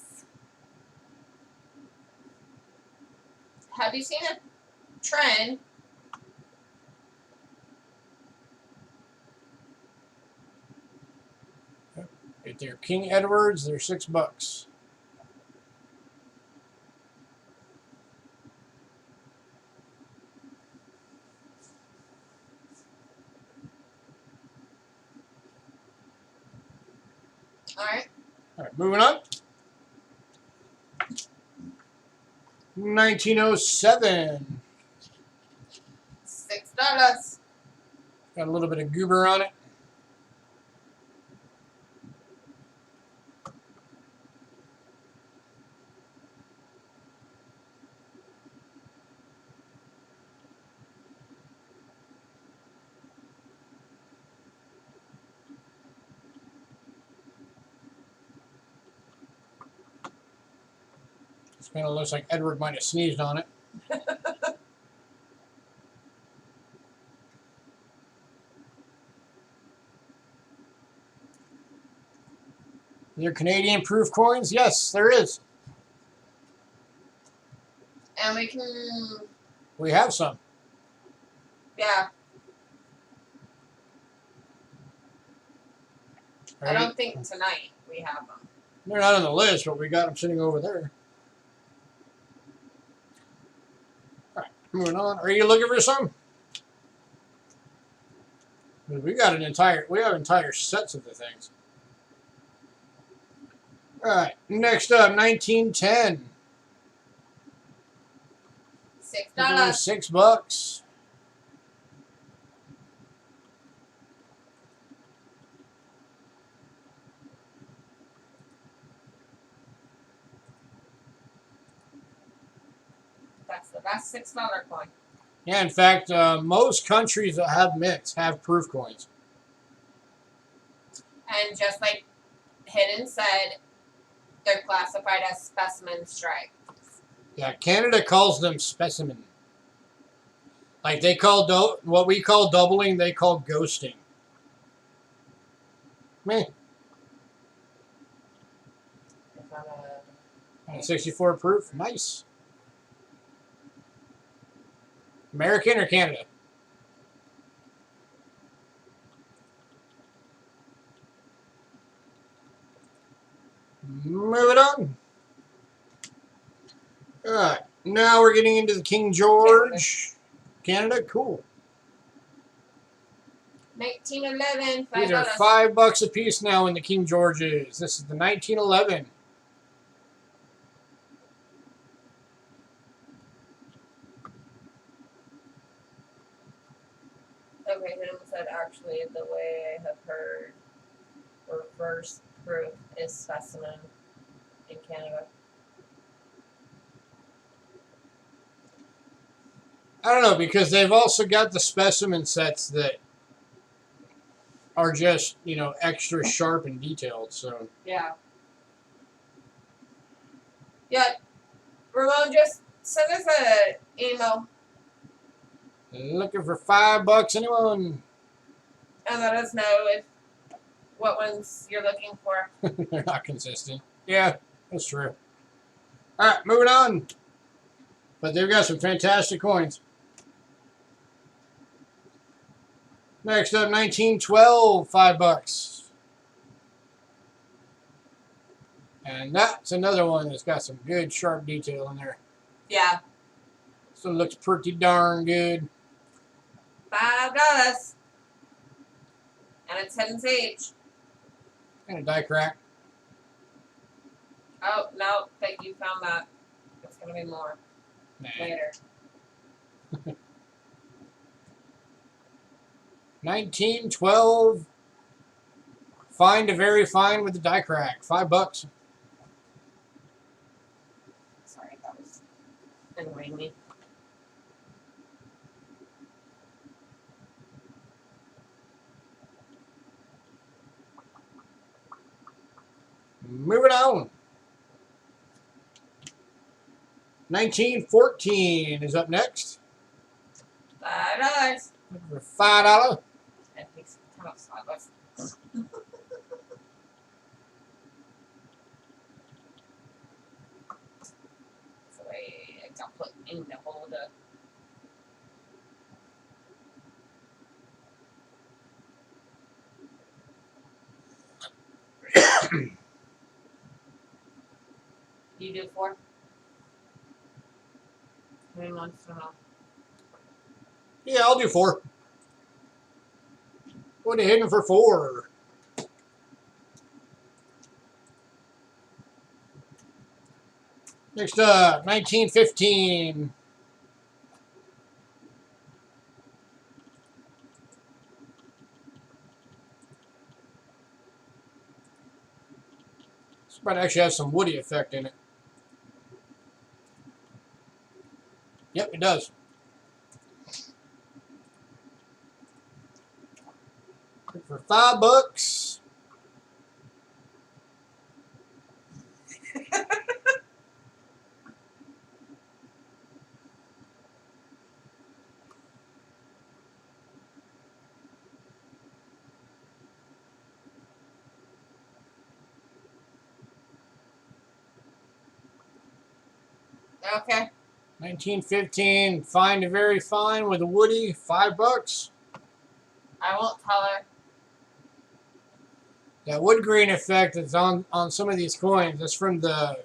Have you seen a trend? Right there, King Edwards. They're $6. right, moving on. 1907. $6. Got a little bit of goober on it. This kind of looks like Edward might have sneezed on it. Are there Canadian proof coins? Yes, there is. And we can, We have some. yeah. I don't think tonight we have them. They're not on the list, but we got them sitting over there. All right, moving on. Are you looking for some? We have entire sets of the things. All right, next up, 1910. $6. $6. That's the best $6 coin. Yeah, in fact, most countries that have mints have proof coins. And just like Hidden said, they're classified as specimen strike. Yeah, Canada calls them specimen. Like they call what we call doubling, they call ghosting. Meh. If 64 proof, nice. American or Canada? Moving on. All right, now we're getting into the King George. Canada, cool. 1911, $5. These are $5 a piece now in the King Georges. This is the 1911. Okay, Hidden said actually the way I have heard reverse proof is specimen in Canada. I don't know, because they've also got the specimen sets that are just, extra sharp and detailed. So Yeah. Yeah. Ramon, just send us an email looking for $5, anyone? and let us know what ones you're looking for. They're not consistent. Yeah, that's true. All right, moving on. But they've got some fantastic coins. Next up, 1912, $5. And that's another one that's got some good sharp detail in there. Yeah. So it looks pretty darn good. $5. And it's Hidden Sage. And a die crack. Oh, no, think you found that. It's going to be more later. 1912. Fine to very fine with the die crack. $5. Sorry, that was annoying me. Moving on. 1914 is up next. $5. For $5. It takes a ton of $5. So I got put in the holder. You do 4? Hang on, Yeah, I'll do 4. What are you hitting for 4? Next up, 1915. This might actually have some woody effect in it. Yep, it does. For $5. Okay. 1915, fine to very fine with a woody, $5. I won't tell her. That wood grain effect that's on some of these coins, that's from the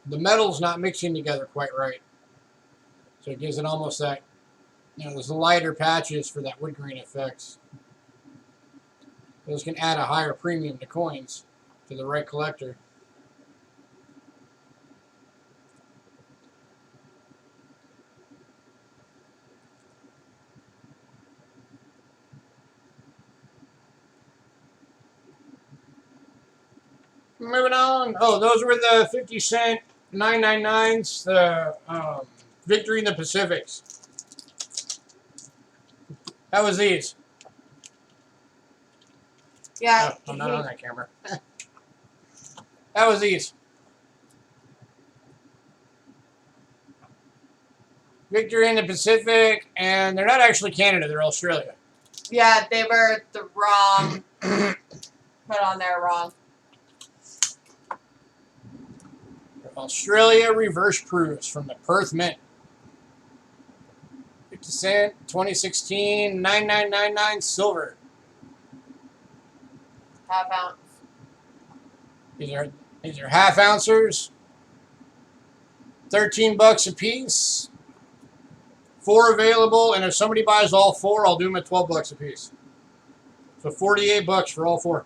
metals not mixing together quite right. So it gives it almost that, there's lighter patches for that wood grain effects. Those can add a higher premium to coins to the right collector. Moving on. Oh, those were the 50-cent 999s, the Victory in the Pacifics. That was these. Yeah. Oh, I'm not on that camera. That was these. Victory in the Pacific, and they're not actually Canada, they're Australia. Yeah, they were the wrong. Put on there wrong. Australia reverse cruise from the Perth Mint. 50 cent, 2016, 9999 silver. Half ounce. These are half ouncers. $13 a piece. 4 available, and if somebody buys all 4, I'll do them at $12 a piece. So $48 for all 4.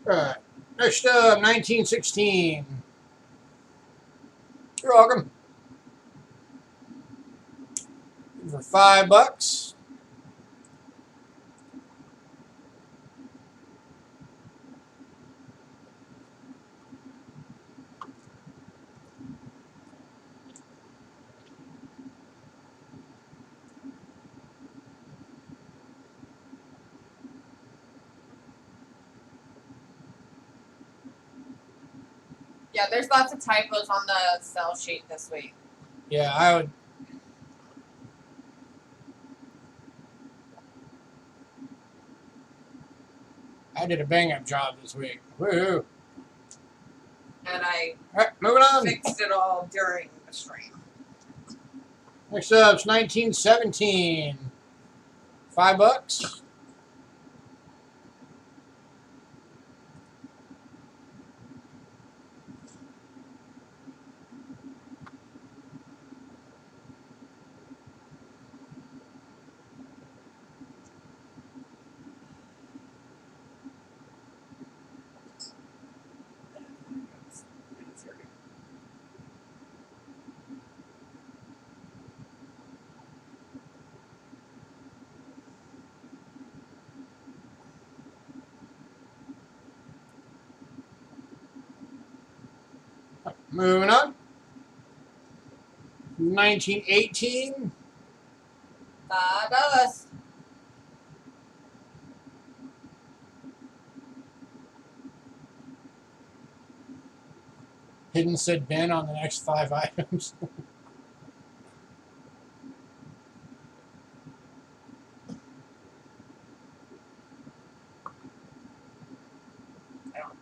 All right. Next up, 1916. You're welcome. For $5. Yeah, there's lots of typos on the sell sheet this week. Yeah, I would. I did a bang-up job this week. Woohoo! And I All right, moving on. fixed it all during the stream. Next up, it's 1917. $5. Moving on. 1918. $5. Hidden said Ben on the next 5 items. I don't.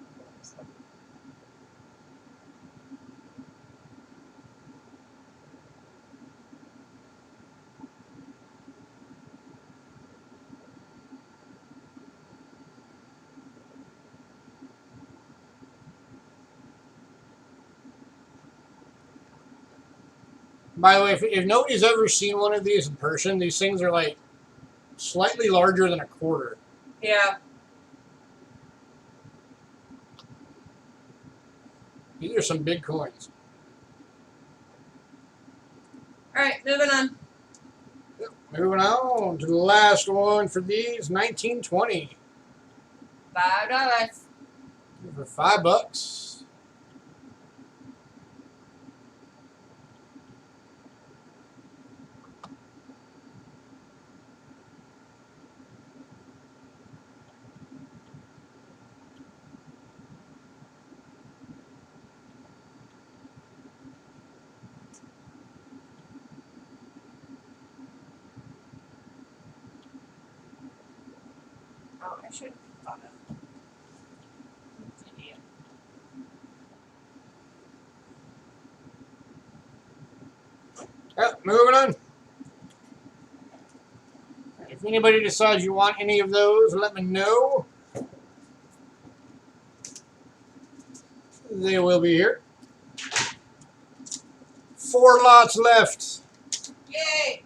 By the way, if nobody's ever seen one of these in person, these things are like slightly larger than a quarter. Yeah. These are some big coins. Alright, moving on. Moving on to the last one for these, 1920. $5. For $5. Oh, I should have thought of it. Moving on. If anybody decides you want any of those, let me know. They will be here. 4 lots left. Yay!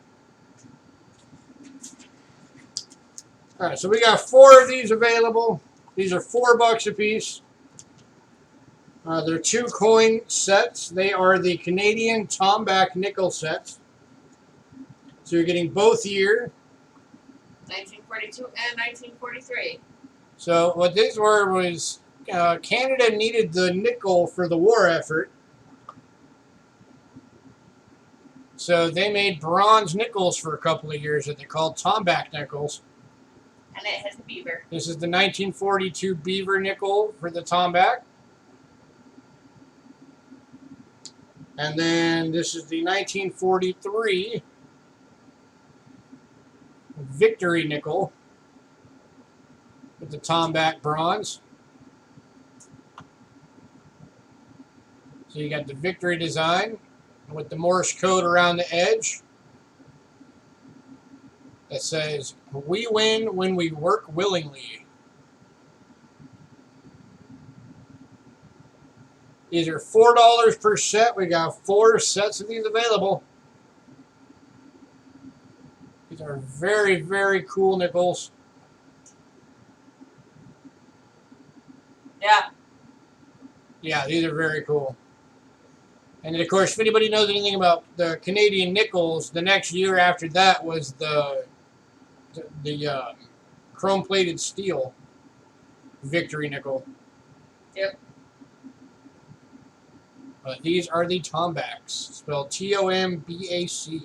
All right, so we got 4 of these available. These are $4 a piece. They're 2 coin sets. They are the Canadian Tomback nickel sets. So you're getting both year. 1942 and 1943. So what these were was Canada needed the nickel for the war effort. So they made bronze nickels for a couple of years that they called Tomback nickels. And it has beaver. This is the 1942 beaver nickel for the Tomback. And then this is the 1943 Victory nickel with the Tomback bronze. So you got the Victory design with the Morse code around the edge that says, "We win when we work willingly." These are $4 per set. We got 4 sets of these available. These are very, very cool nickels. Yeah. Yeah, these are very cool. And then, of course, if anybody knows anything about the Canadian nickels, the next year after that was the chrome-plated steel Victory nickel. Yep. These are the Tombacks, spelled Tombac.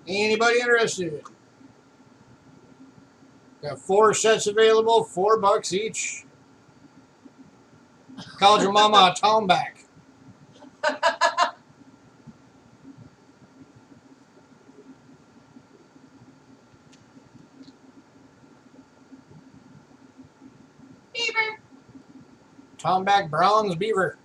Anybody interested? Got 4 sets available, $4 each. Called your mama a Tomback. Beaver. Tomback bronze beaver.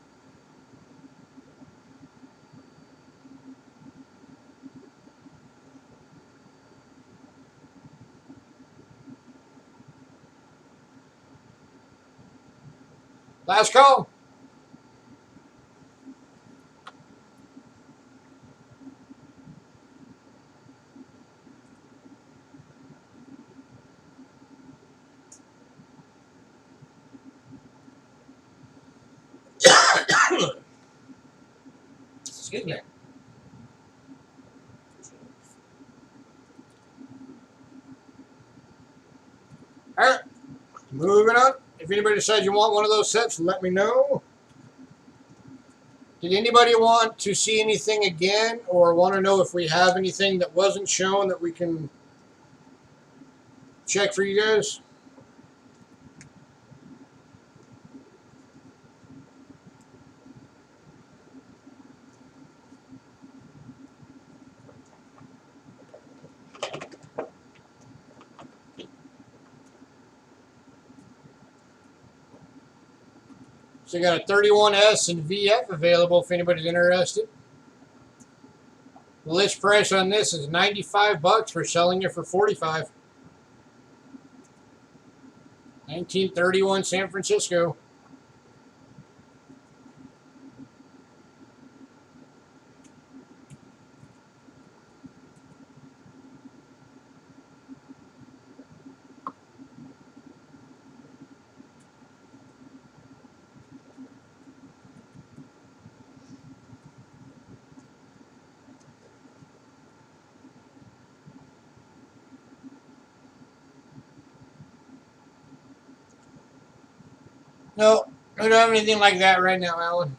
Last call. Excuse me. All right, moving on. If anybody decides you want one of those sets, let me know. Did anybody want to see anything again or want to know if we have anything that wasn't shown that we can check for you guys? So you got a 31S and VF available if anybody's interested. The list price on this is $95 for selling it for $45. 1931 San Francisco. No, we don't have anything like that right now, Alan.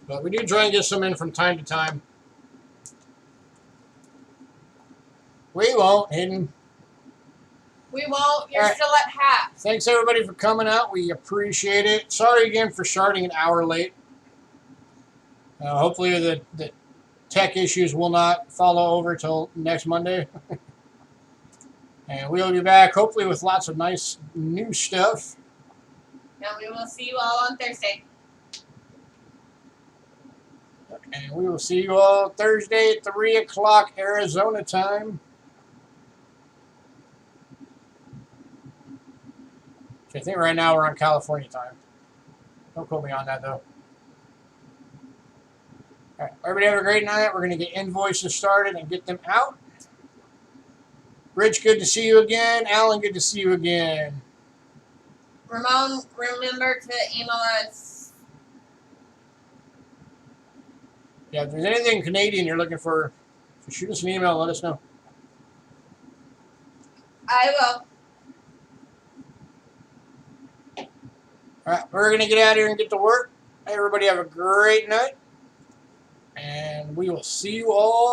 But we do try and get some in from time to time. We won't, Hidden. We won't. You're Alright. still at half. Thanks everybody for coming out. We appreciate it. Sorry again for starting an hour late. Hopefully the tech issues will not follow over till next Monday. And we'll be back hopefully with lots of nice new stuff. And we will see you all on Thursday. And we will see you all Thursday at 3 o'clock Arizona time. I think right now we're on California time. Don't quote me on that, though. All right, everybody have a great night. We're going to get invoices started and get them out. Rich, good to see you again. Alan, good to see you again. Ramon, remember to email us. Yeah, if there's anything Canadian you're looking for, shoot us an email and let us know. I will. All right, we're going to get out of here and get to work. Everybody have a great night. And we will see you all